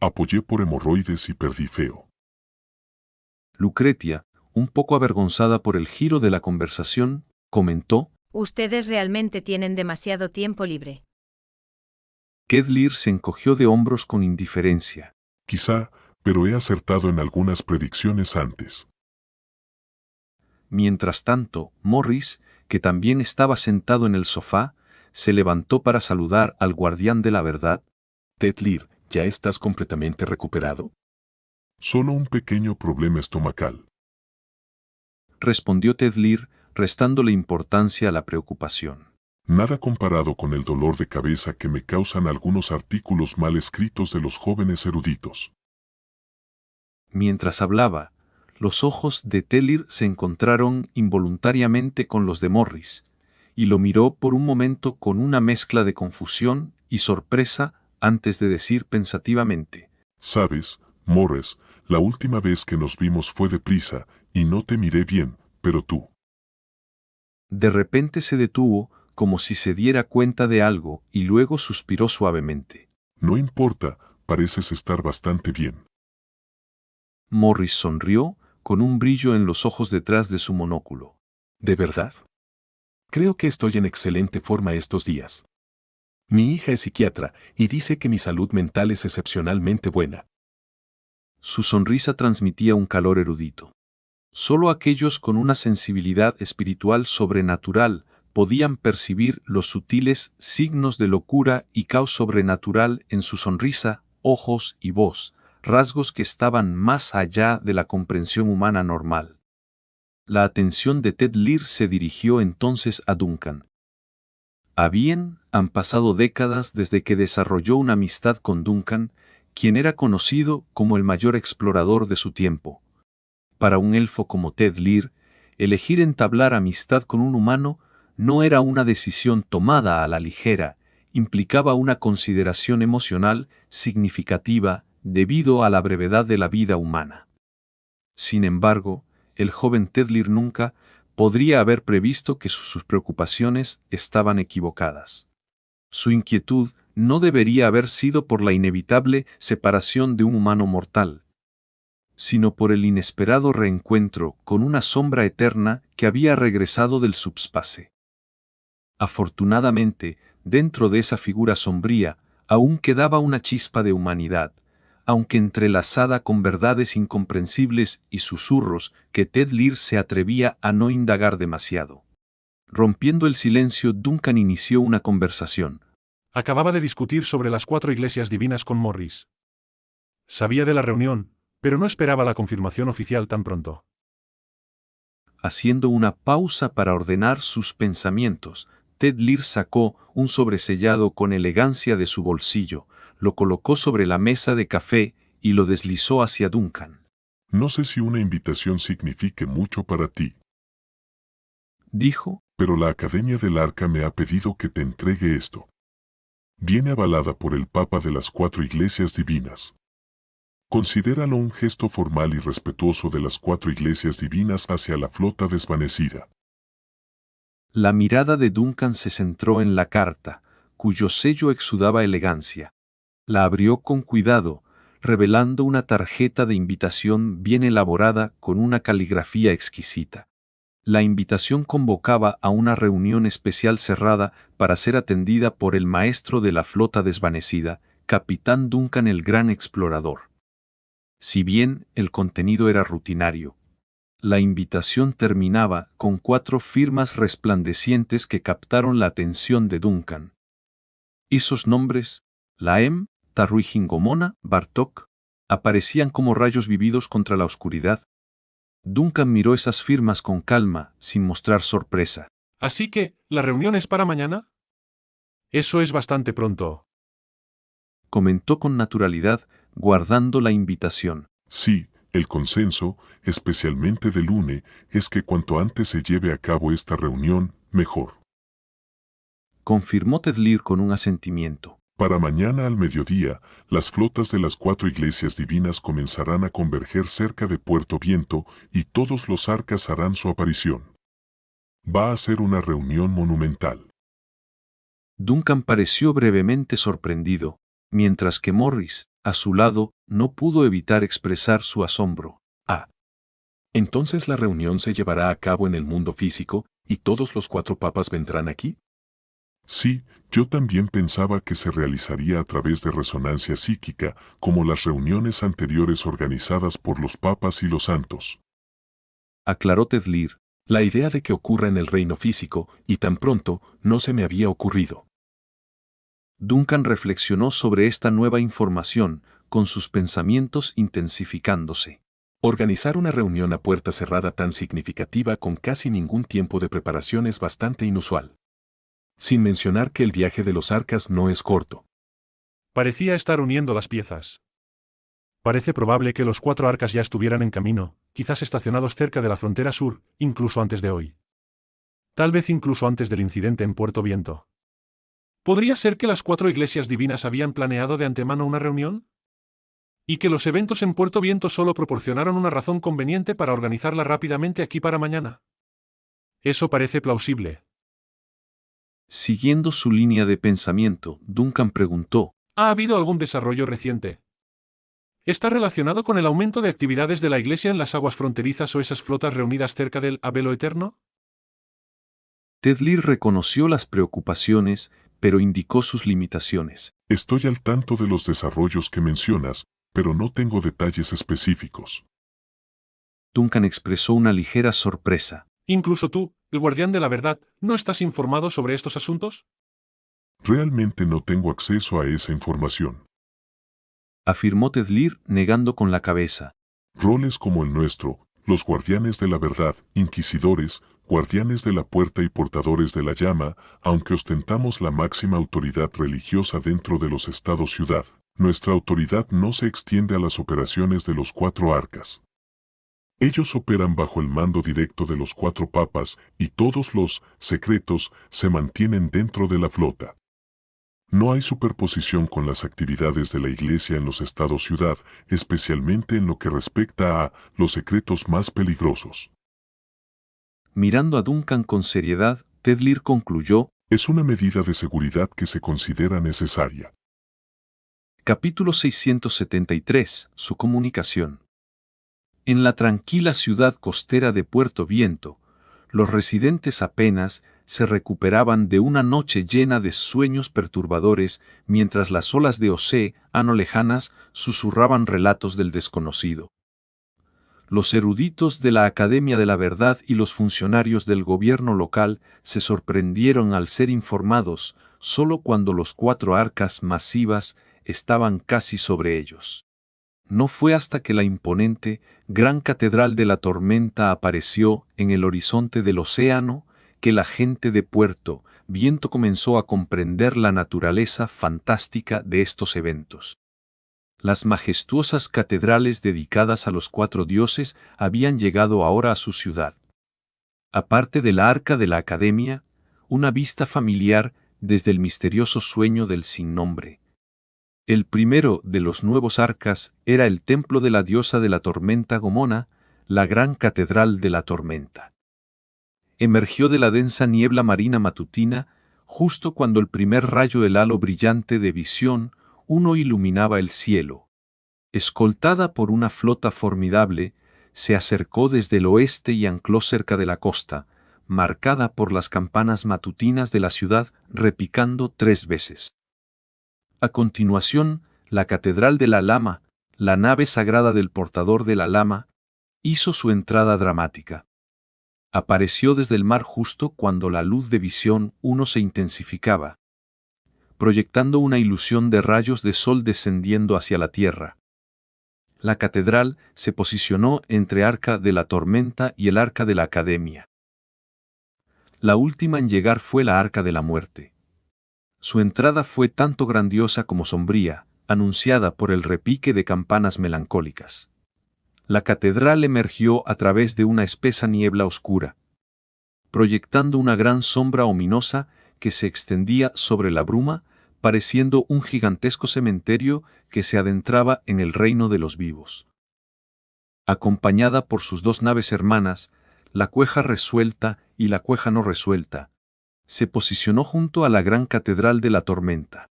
[SPEAKER 10] Apoyé por hemorroides y perdí feo.
[SPEAKER 1] Lucretia, un poco avergonzada por el giro de la conversación, comentó.
[SPEAKER 9] Ustedes realmente tienen demasiado tiempo libre.
[SPEAKER 1] Ted Lear se encogió de hombros con indiferencia.
[SPEAKER 10] Quizá, pero he acertado en algunas predicciones antes.
[SPEAKER 1] Mientras tanto, Morris, que también estaba sentado en el sofá, se levantó para saludar al guardián de la verdad.
[SPEAKER 7] Ted Lear, ¿ya estás completamente recuperado?
[SPEAKER 10] Solo un pequeño problema estomacal.
[SPEAKER 1] Respondió Ted Lear, restándole importancia a la preocupación.
[SPEAKER 10] Nada comparado con el dolor de cabeza que me causan algunos artículos mal escritos de los jóvenes eruditos.
[SPEAKER 1] Mientras hablaba, los ojos de Ted Lear se encontraron involuntariamente con los de Morris, y lo miró por un momento con una mezcla de confusión y sorpresa antes de decir pensativamente.
[SPEAKER 10] Sabes, Morris, la última vez que nos vimos fue deprisa, y no te miré bien, pero tú.
[SPEAKER 1] De repente se detuvo, como si se diera cuenta de algo, y luego suspiró suavemente.
[SPEAKER 10] No importa, pareces estar bastante bien.
[SPEAKER 1] Morris sonrió, con un brillo en los ojos detrás de su monóculo.
[SPEAKER 7] ¿De verdad? Creo que estoy en excelente forma estos días. Mi hija es psiquiatra y dice que mi salud mental es excepcionalmente buena.
[SPEAKER 1] Su sonrisa transmitía un calor erudito. Solo aquellos con una sensibilidad espiritual sobrenatural podían percibir los sutiles signos de locura y caos sobrenatural en su sonrisa, ojos y voz, rasgos que estaban más allá de la comprensión humana normal. La atención de Ted Lear se dirigió entonces a Duncan. Han pasado décadas desde que desarrolló una amistad con Duncan, quien era conocido como el mayor explorador de su tiempo. Para un elfo como Ted Lear, elegir entablar amistad con un humano no era una decisión tomada a la ligera, implicaba una consideración emocional significativa debido a la brevedad de la vida humana. Sin embargo, el joven Ted Lear nunca podría haber previsto que sus preocupaciones estaban equivocadas. Su inquietud no debería haber sido por la inevitable separación de un humano mortal, sino por el inesperado reencuentro con una sombra eterna que había regresado del subspace. Afortunadamente, dentro de esa figura sombría, aún quedaba una chispa de humanidad, aunque entrelazada con verdades incomprensibles y susurros que Ted Lear se atrevía a no indagar demasiado. Rompiendo el silencio, Duncan inició una conversación.
[SPEAKER 3] Acababa de discutir sobre las 4 iglesias divinas con Morris. Sabía de la reunión, pero no esperaba la confirmación oficial tan pronto.
[SPEAKER 1] Haciendo una pausa para ordenar sus pensamientos, Ted Lear sacó un sobresellado con elegancia de su bolsillo, lo colocó sobre la mesa de café y lo deslizó hacia Duncan.
[SPEAKER 10] No sé si una invitación signifique mucho para ti,
[SPEAKER 1] dijo,
[SPEAKER 10] pero la Academia del Arca me ha pedido que te entregue esto. Viene avalada por el Papa de las 4 iglesias divinas. Considéralo un gesto formal y respetuoso de las 4 iglesias divinas hacia la flota desvanecida.
[SPEAKER 1] La mirada de Duncan se centró en la carta, cuyo sello exudaba elegancia. La abrió con cuidado, revelando una tarjeta de invitación bien elaborada con una caligrafía exquisita. La invitación convocaba a una reunión especial cerrada para ser atendida por el maestro de la flota desvanecida, Capitán Duncan el Gran Explorador. Si bien el contenido era rutinario, la invitación terminaba con 4 firmas resplandecientes que captaron la atención de Duncan. Esos nombres, Laem, Tarruijingomona, Bartok, aparecían como rayos vividos contra la oscuridad. Duncan miró esas firmas con calma, sin mostrar sorpresa.
[SPEAKER 3] Así que, ¿la reunión es para mañana? Eso es bastante pronto.
[SPEAKER 1] Comentó con naturalidad, guardando la invitación.
[SPEAKER 10] Sí, El consenso, especialmente de Lune, es que cuanto antes se lleve a cabo esta reunión, mejor.
[SPEAKER 1] Confirmó Tedlir con un asentimiento.
[SPEAKER 10] Para mañana al mediodía, las flotas de las 4 iglesias divinas comenzarán a converger cerca de Puerto Viento y todos los arcas harán su aparición. Va a ser una reunión monumental.
[SPEAKER 1] Duncan pareció brevemente sorprendido, mientras que Morris, a su lado, no pudo evitar expresar su asombro.
[SPEAKER 7] ¿Entonces la reunión se llevará a cabo en el mundo físico y todos los 4 papas vendrán aquí?
[SPEAKER 10] Sí, yo también pensaba que se realizaría a través de resonancia psíquica, como las reuniones anteriores organizadas por los papas y los santos.
[SPEAKER 1] Aclaró Tedlir.
[SPEAKER 7] La idea de que ocurra en el reino físico, y tan pronto, no se me había ocurrido.
[SPEAKER 1] Duncan reflexionó sobre esta nueva información, con sus pensamientos intensificándose.
[SPEAKER 7] Organizar una reunión a puerta cerrada tan significativa con casi ningún tiempo de preparación es bastante inusual. Sin mencionar que el viaje de los arcas no es corto.
[SPEAKER 3] Parecía estar uniendo las piezas. Parece probable que los 4 arcas ya estuvieran en camino, quizás estacionados cerca de la frontera sur, incluso antes de hoy. Tal vez incluso antes del incidente en Puerto Viento. ¿Podría ser que las 4 iglesias divinas habían planeado de antemano una reunión? ¿Y que los eventos en Puerto Viento solo proporcionaron una razón conveniente para organizarla rápidamente aquí para mañana? Eso parece plausible.
[SPEAKER 1] Siguiendo su línea de pensamiento, Duncan preguntó:
[SPEAKER 3] ¿Ha habido algún desarrollo reciente? ¿Está relacionado con el aumento de actividades de la Iglesia en las aguas fronterizas o esas flotas reunidas cerca del Abelo Eterno?
[SPEAKER 1] Tedlir reconoció las preocupaciones, pero indicó sus limitaciones.
[SPEAKER 10] Estoy al tanto de los desarrollos que mencionas, pero no tengo detalles específicos.
[SPEAKER 1] Duncan expresó una ligera sorpresa.
[SPEAKER 3] Incluso tú, el guardián de la verdad, ¿no estás informado sobre estos asuntos?
[SPEAKER 10] Realmente no tengo acceso a esa información.
[SPEAKER 1] Afirmó Tedlir, negando con la cabeza.
[SPEAKER 10] Roles como el nuestro, los guardianes de la verdad, inquisidores, guardianes de la puerta y portadores de la llama, aunque ostentamos la máxima autoridad religiosa dentro de los estados-ciudad, nuestra autoridad no se extiende a las operaciones de los 4 arcas. Ellos operan bajo el mando directo de los 4 papas y todos los secretos se mantienen dentro de la flota. No hay superposición con las actividades de la Iglesia en los estados-ciudad, especialmente en lo que respecta a los secretos más peligrosos.
[SPEAKER 1] Mirando a Duncan con seriedad, Tedlir concluyó:
[SPEAKER 10] es una medida de seguridad que se considera necesaria.
[SPEAKER 1] Capítulo 673. Su comunicación. En la tranquila ciudad costera de Puerto Viento, los residentes apenas se recuperaban de una noche llena de sueños perturbadores mientras las olas de océano lejanas susurraban relatos del desconocido. Los eruditos de la Academia de la Verdad y los funcionarios del gobierno local se sorprendieron al ser informados solo cuando los 4 arcas masivas estaban casi sobre ellos. No fue hasta que la imponente, gran catedral de la tormenta apareció en el horizonte del océano que la gente de Puerto Viento comenzó a comprender la naturaleza fantástica de estos eventos. Las majestuosas catedrales dedicadas a los 4 dioses habían llegado ahora a su ciudad. Aparte del arca de la Academia, una vista familiar desde el misterioso sueño del sin nombre. El primero de los nuevos arcas era el templo de la diosa de la tormenta Gomona, la gran catedral de la tormenta. Emergió de la densa niebla marina matutina, justo cuando el primer rayo del halo brillante de visión uno iluminaba el cielo. Escoltada por una flota formidable, se acercó desde el oeste y ancló cerca de la costa, marcada por las campanas matutinas de la ciudad repicando 3 veces. A continuación, la Catedral de la Lama, la nave sagrada del portador de la Lama, hizo su entrada dramática. Apareció desde el mar justo cuando la luz de visión uno se intensificaba, proyectando una ilusión de rayos de sol descendiendo hacia la tierra. La catedral se posicionó entre Arca de la Tormenta y el Arca de la Academia. La última en llegar fue la Arca de la Muerte. Su entrada fue tanto grandiosa como sombría, anunciada por el repique de campanas melancólicas. La catedral emergió a través de una espesa niebla oscura, proyectando una gran sombra ominosa que se extendía sobre la bruma, pareciendo un gigantesco cementerio que se adentraba en el reino de los vivos. Acompañada por sus dos naves hermanas, la cueja resuelta y la cueja no resuelta, se posicionó junto a la gran catedral de la tormenta.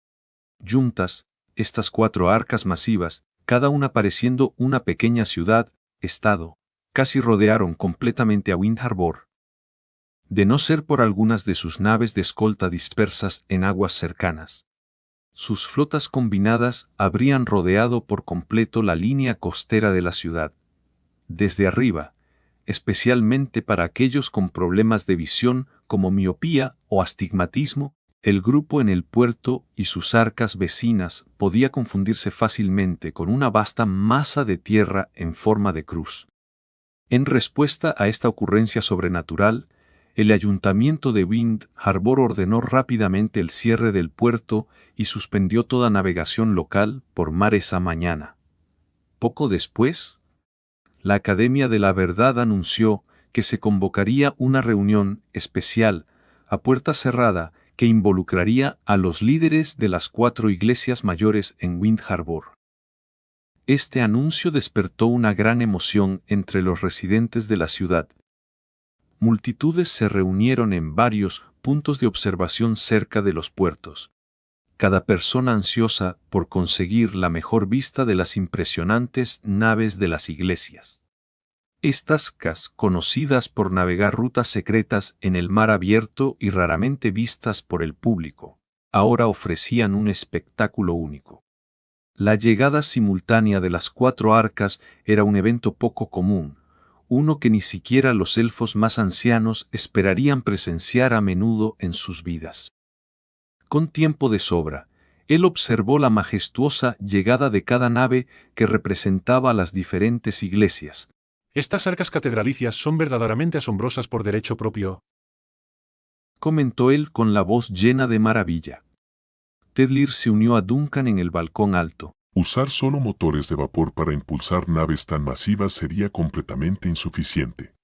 [SPEAKER 1] Juntas, estas 4 arcas masivas, cada una pareciendo una pequeña ciudad-estado, casi rodearon completamente a Wind Harbor. De no ser por algunas de sus naves de escolta dispersas en aguas cercanas, sus flotas combinadas habrían rodeado por completo la línea costera de la ciudad. Desde arriba, especialmente para aquellos con problemas de visión como miopía o astigmatismo, el grupo en el puerto y sus arcas vecinas podía confundirse fácilmente con una vasta masa de tierra en forma de cruz. En respuesta a esta ocurrencia sobrenatural, el ayuntamiento de Wind Harbor ordenó rápidamente el cierre del puerto y suspendió toda navegación local por mar esa mañana. Poco después, la Academia de la Verdad anunció que se convocaría una reunión especial, a puerta cerrada, que involucraría a los líderes de las 4 iglesias mayores en Wind Harbor. Este anuncio despertó una gran emoción entre los residentes de la ciudad. Multitudes se reunieron en varios puntos de observación cerca de los puertos. Cada persona ansiosa por conseguir la mejor vista de las impresionantes naves de las iglesias. Estas casas, conocidas por navegar rutas secretas en el mar abierto y raramente vistas por el público, ahora ofrecían un espectáculo único. La llegada simultánea de las 4 arcas era un evento poco común, uno que ni siquiera los elfos más ancianos esperarían presenciar a menudo en sus vidas. Con tiempo de sobra, él observó la majestuosa llegada de cada nave que representaba a las diferentes iglesias.
[SPEAKER 3] Estas arcas catedralicias son verdaderamente asombrosas por derecho propio,
[SPEAKER 1] comentó él con la voz llena de maravilla. Ted Lear se unió a Duncan en el balcón alto.
[SPEAKER 10] Usar solo motores de vapor para impulsar naves tan masivas sería completamente insuficiente.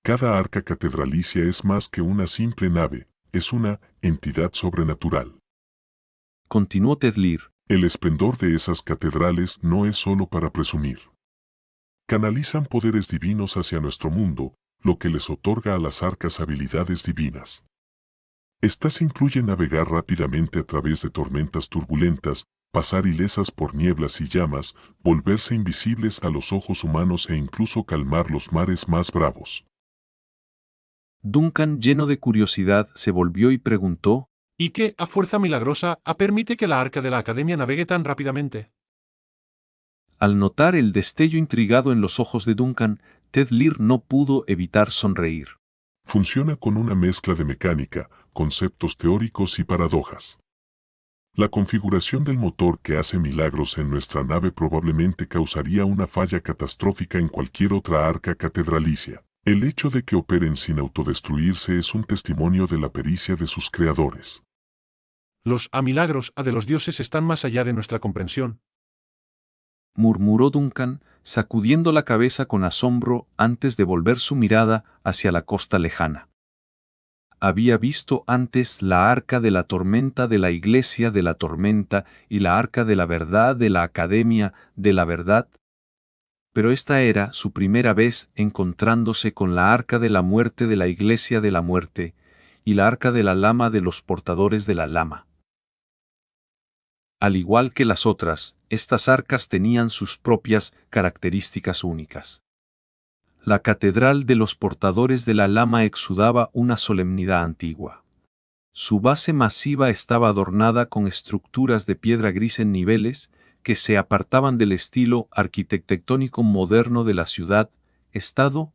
[SPEAKER 10] Cada arca catedralicia es más que una simple nave, es una entidad sobrenatural.
[SPEAKER 1] Continuó Ted Lear.
[SPEAKER 10] El esplendor de esas catedrales no es solo para presumir. Canalizan poderes divinos hacia nuestro mundo, lo que les otorga a las arcas habilidades divinas. Estas incluyen navegar rápidamente a través de tormentas turbulentas, pasar ilesas por nieblas y llamas, volverse invisibles a los ojos humanos e incluso calmar los mares más bravos.
[SPEAKER 1] Duncan, lleno de curiosidad, se volvió y preguntó:
[SPEAKER 3] ¿y qué, a fuerza milagrosa, permite que la arca de la Academia navegue tan rápidamente?
[SPEAKER 1] Al notar el destello intrigado en los ojos de Duncan, Ted Lear no pudo evitar sonreír.
[SPEAKER 10] Funciona con una mezcla de mecánica, conceptos teóricos y paradojas. La configuración del motor que hace milagros en nuestra nave probablemente causaría una falla catastrófica en cualquier otra arca catedralicia. El hecho de que operen sin autodestruirse es un testimonio de la pericia de sus creadores.
[SPEAKER 3] Los milagros de los dioses están más allá de nuestra comprensión,
[SPEAKER 1] murmuró Duncan, sacudiendo la cabeza con asombro antes de volver su mirada hacia la costa lejana. Había visto antes la arca de la tormenta de la iglesia de la tormenta y la arca de la verdad de la academia de la verdad, pero esta era su primera vez encontrándose con la arca de la muerte de la iglesia de la muerte y la arca de la lama de los portadores de la lama. Al igual que las otras, estas arcas tenían sus propias características únicas. La catedral de los portadores de la lama exudaba una solemnidad antigua. Su base masiva estaba adornada con estructuras de piedra gris en niveles que se apartaban del estilo arquitectónico moderno de la ciudad-estado,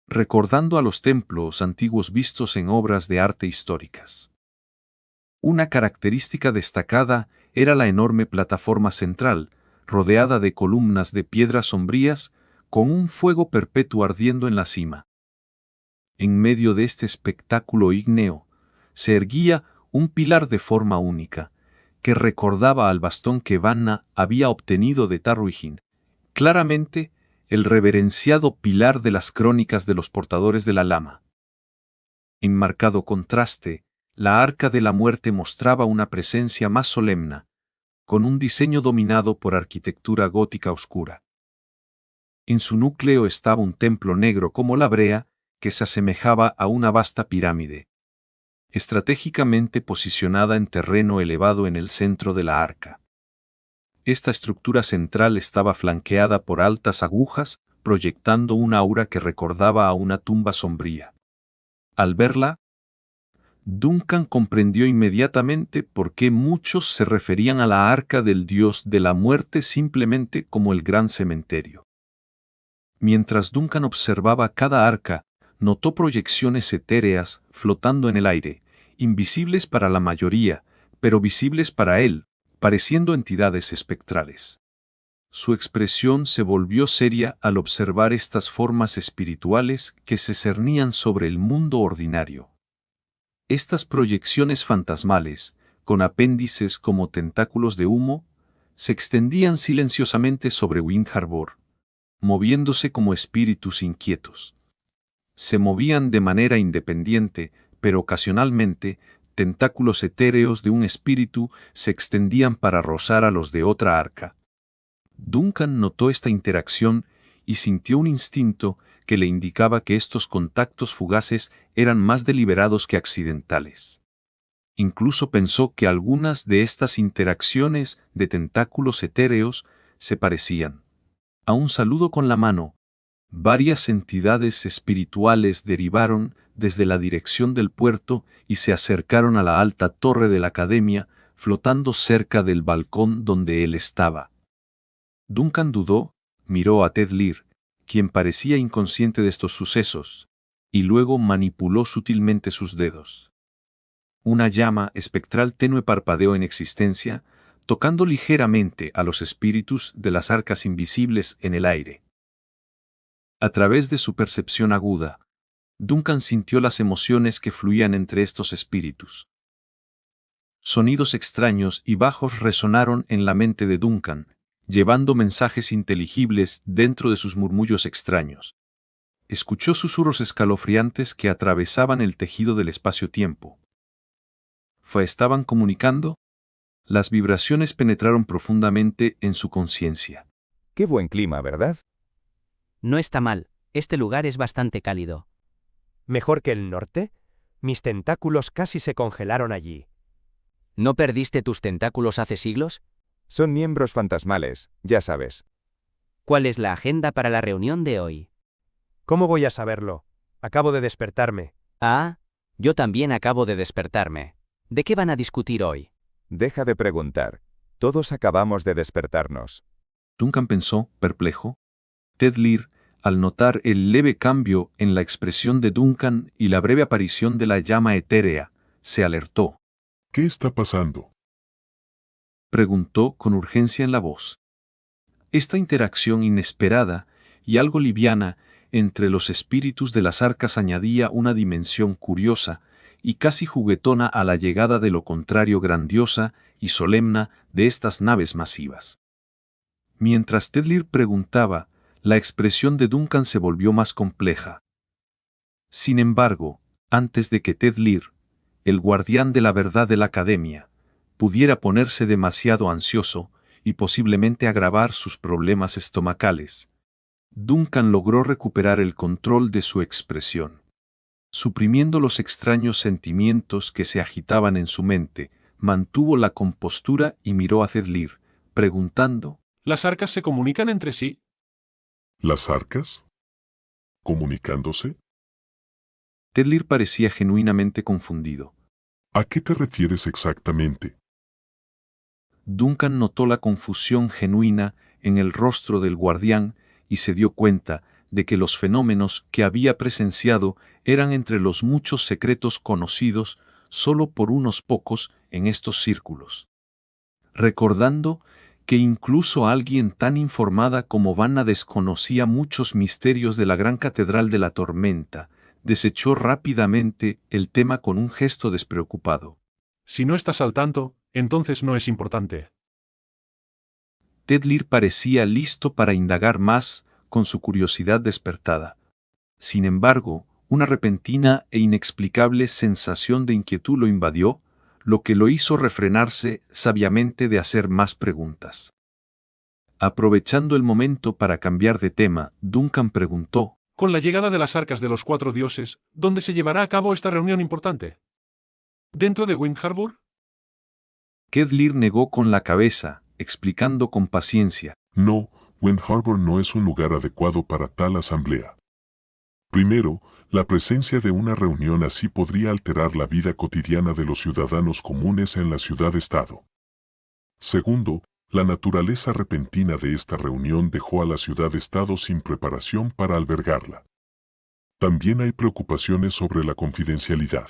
[SPEAKER 1] recordando a los templos antiguos vistos en obras de arte históricas. Una característica destacada era la enorme plataforma central, rodeada de columnas de piedras sombrías, con un fuego perpetuo ardiendo en la cima. En medio de este espectáculo ígneo, se erguía un pilar de forma única, que recordaba al bastón que Vanna había obtenido de Taruijin. Claramente, el reverenciado pilar de las crónicas de los portadores de la lama. En marcado contraste, la Arca de la Muerte mostraba una presencia más solemne, con un diseño dominado por arquitectura gótica oscura. En su núcleo estaba un templo negro como la brea, que se asemejaba a una vasta pirámide, estratégicamente posicionada en terreno elevado en el centro de la arca. Esta estructura central estaba flanqueada por altas agujas, proyectando una aura que recordaba a una tumba sombría. Al verla, Duncan comprendió inmediatamente por qué muchos se referían a la arca del dios de la muerte simplemente como el gran cementerio. Mientras Duncan observaba cada arca, notó proyecciones etéreas flotando en el aire, invisibles para la mayoría, pero visibles para él, pareciendo entidades espectrales. Su expresión se volvió seria al observar estas formas espirituales que se cernían sobre el mundo ordinario. Estas proyecciones fantasmales, con apéndices como tentáculos de humo, se extendían silenciosamente sobre Wind Harbor, moviéndose como espíritus inquietos. Se movían de manera independiente, pero ocasionalmente, tentáculos etéreos de un espíritu se extendían para rozar a los de otra arca. Duncan notó esta interacción y sintió un instinto que le indicaba que estos contactos fugaces eran más deliberados que accidentales. Incluso pensó que algunas de estas interacciones de tentáculos etéreos se parecían a un saludo con la mano. Varias entidades espirituales derivaron desde la dirección del puerto y se acercaron a la alta torre de la academia, flotando cerca del balcón donde él estaba. Duncan dudó, miró a Ted Lear, quien parecía inconsciente de estos sucesos, y luego manipuló sutilmente sus dedos. Una llama espectral tenue parpadeó en existencia, tocando ligeramente a los espíritus de las arcas invisibles en el aire. A través de su percepción aguda, Duncan sintió las emociones que fluían entre estos espíritus. Sonidos extraños y bajos resonaron en la mente de Duncan, llevando mensajes inteligibles dentro de sus murmullos extraños. Escuchó susurros escalofriantes que atravesaban el tejido del espacio-tiempo. ¿Estaban comunicando? Las vibraciones penetraron profundamente en su conciencia.
[SPEAKER 11] Qué buen clima, ¿verdad?
[SPEAKER 12] No está mal, este lugar es bastante cálido.
[SPEAKER 13] ¿Mejor que el norte? Mis tentáculos casi se congelaron allí.
[SPEAKER 12] ¿No perdiste tus tentáculos hace siglos?
[SPEAKER 11] Son miembros fantasmales, ya sabes.
[SPEAKER 12] ¿Cuál es la agenda para la reunión de hoy?
[SPEAKER 13] ¿Cómo voy a saberlo? Acabo de despertarme.
[SPEAKER 12] Ah, yo también acabo de despertarme. ¿De qué van a discutir hoy?
[SPEAKER 11] Deja de preguntar. Todos acabamos de despertarnos.
[SPEAKER 1] Duncan pensó, perplejo. Ted Lear, al notar el leve cambio en la expresión de Duncan y la breve aparición de la llama etérea, se alertó.
[SPEAKER 10] ¿Qué está pasando?,
[SPEAKER 1] preguntó con urgencia en la voz. Esta interacción inesperada y algo liviana entre los espíritus de las arcas añadía una dimensión curiosa y casi juguetona a la llegada de lo contrario grandiosa y solemne de estas naves masivas. Mientras Ted Lear preguntaba, la expresión de Duncan se volvió más compleja. Sin embargo, antes de que Ted Lear, el guardián de la verdad de la academia, pudiera ponerse demasiado ansioso y posiblemente agravar sus problemas estomacales, Duncan logró recuperar el control de su expresión. Suprimiendo los extraños sentimientos que se agitaban en su mente, mantuvo la compostura y miró a Ted Lear, preguntando:
[SPEAKER 3] ¿Las arcas se comunican entre sí?
[SPEAKER 10] ¿Las arcas? ¿Comunicándose?
[SPEAKER 1] Ted Lear parecía genuinamente confundido.
[SPEAKER 10] ¿A qué te refieres exactamente?
[SPEAKER 1] Duncan notó la confusión genuina en el rostro del guardián y se dio cuenta de que los fenómenos que había presenciado eran entre los muchos secretos conocidos solo por unos pocos en estos círculos. Recordando que incluso alguien tan informada como Vanna desconocía muchos misterios de la gran catedral de la tormenta, desechó rápidamente el tema con un gesto despreocupado.
[SPEAKER 3] Si no estás al tanto, entonces no es importante.
[SPEAKER 1] Ted Lear parecía listo para indagar más, con su curiosidad despertada. Sin embargo, una repentina e inexplicable sensación de inquietud lo invadió, lo que lo hizo refrenarse sabiamente de hacer más preguntas. Aprovechando el momento para cambiar de tema, Duncan preguntó:
[SPEAKER 3] Con la llegada de las arcas de los 4 dioses, ¿dónde se llevará a cabo esta reunión importante? ¿Dentro de Wind Harbor?
[SPEAKER 1] Kedlir negó con la cabeza, explicando con paciencia:
[SPEAKER 10] No, Wind Harbor no es un lugar adecuado para tal asamblea. Primero, la presencia de una reunión así podría alterar la vida cotidiana de los ciudadanos comunes en la ciudad-estado. Segundo, la naturaleza repentina de esta reunión dejó a la ciudad-estado sin preparación para albergarla. También hay preocupaciones sobre la confidencialidad.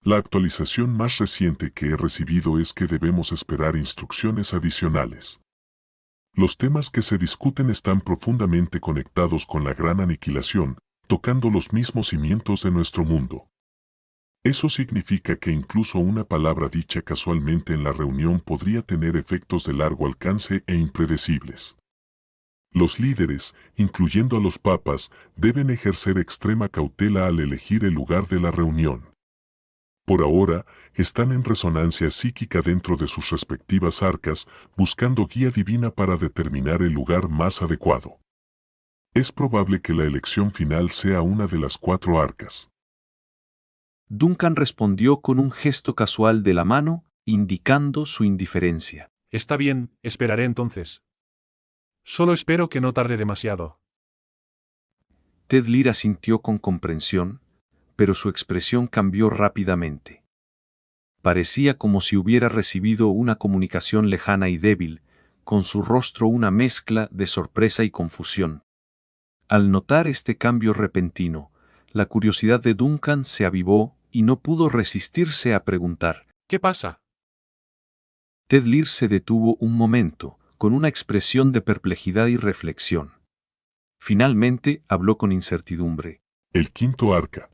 [SPEAKER 10] La actualización más reciente que he recibido es que debemos esperar instrucciones adicionales. Los temas que se discuten están profundamente conectados con la gran aniquilación, tocando los mismos cimientos de nuestro mundo. Eso significa que incluso una palabra dicha casualmente en la reunión podría tener efectos de largo alcance e impredecibles. Los líderes, incluyendo a los papas, deben ejercer extrema cautela al elegir el lugar de la reunión. Por ahora, están en resonancia psíquica dentro de sus respectivas arcas, buscando guía divina para determinar el lugar más adecuado. Es probable que la elección final sea una de las 4 arcas.
[SPEAKER 1] Duncan respondió con un gesto casual de la mano, indicando su indiferencia.
[SPEAKER 3] Está bien, esperaré entonces. Solo espero que no tarde demasiado.
[SPEAKER 1] Kedlir asintió con comprensión, pero su expresión cambió rápidamente. Parecía como si hubiera recibido una comunicación lejana y débil, con su rostro una mezcla de sorpresa y confusión. Al notar este cambio repentino, la curiosidad de Duncan se avivó y no pudo resistirse a preguntar:
[SPEAKER 3] ¿Qué pasa?
[SPEAKER 1] Kedlir se detuvo un momento, con una expresión de perplejidad y reflexión. Finalmente habló con incertidumbre.
[SPEAKER 10] El 5.º arca.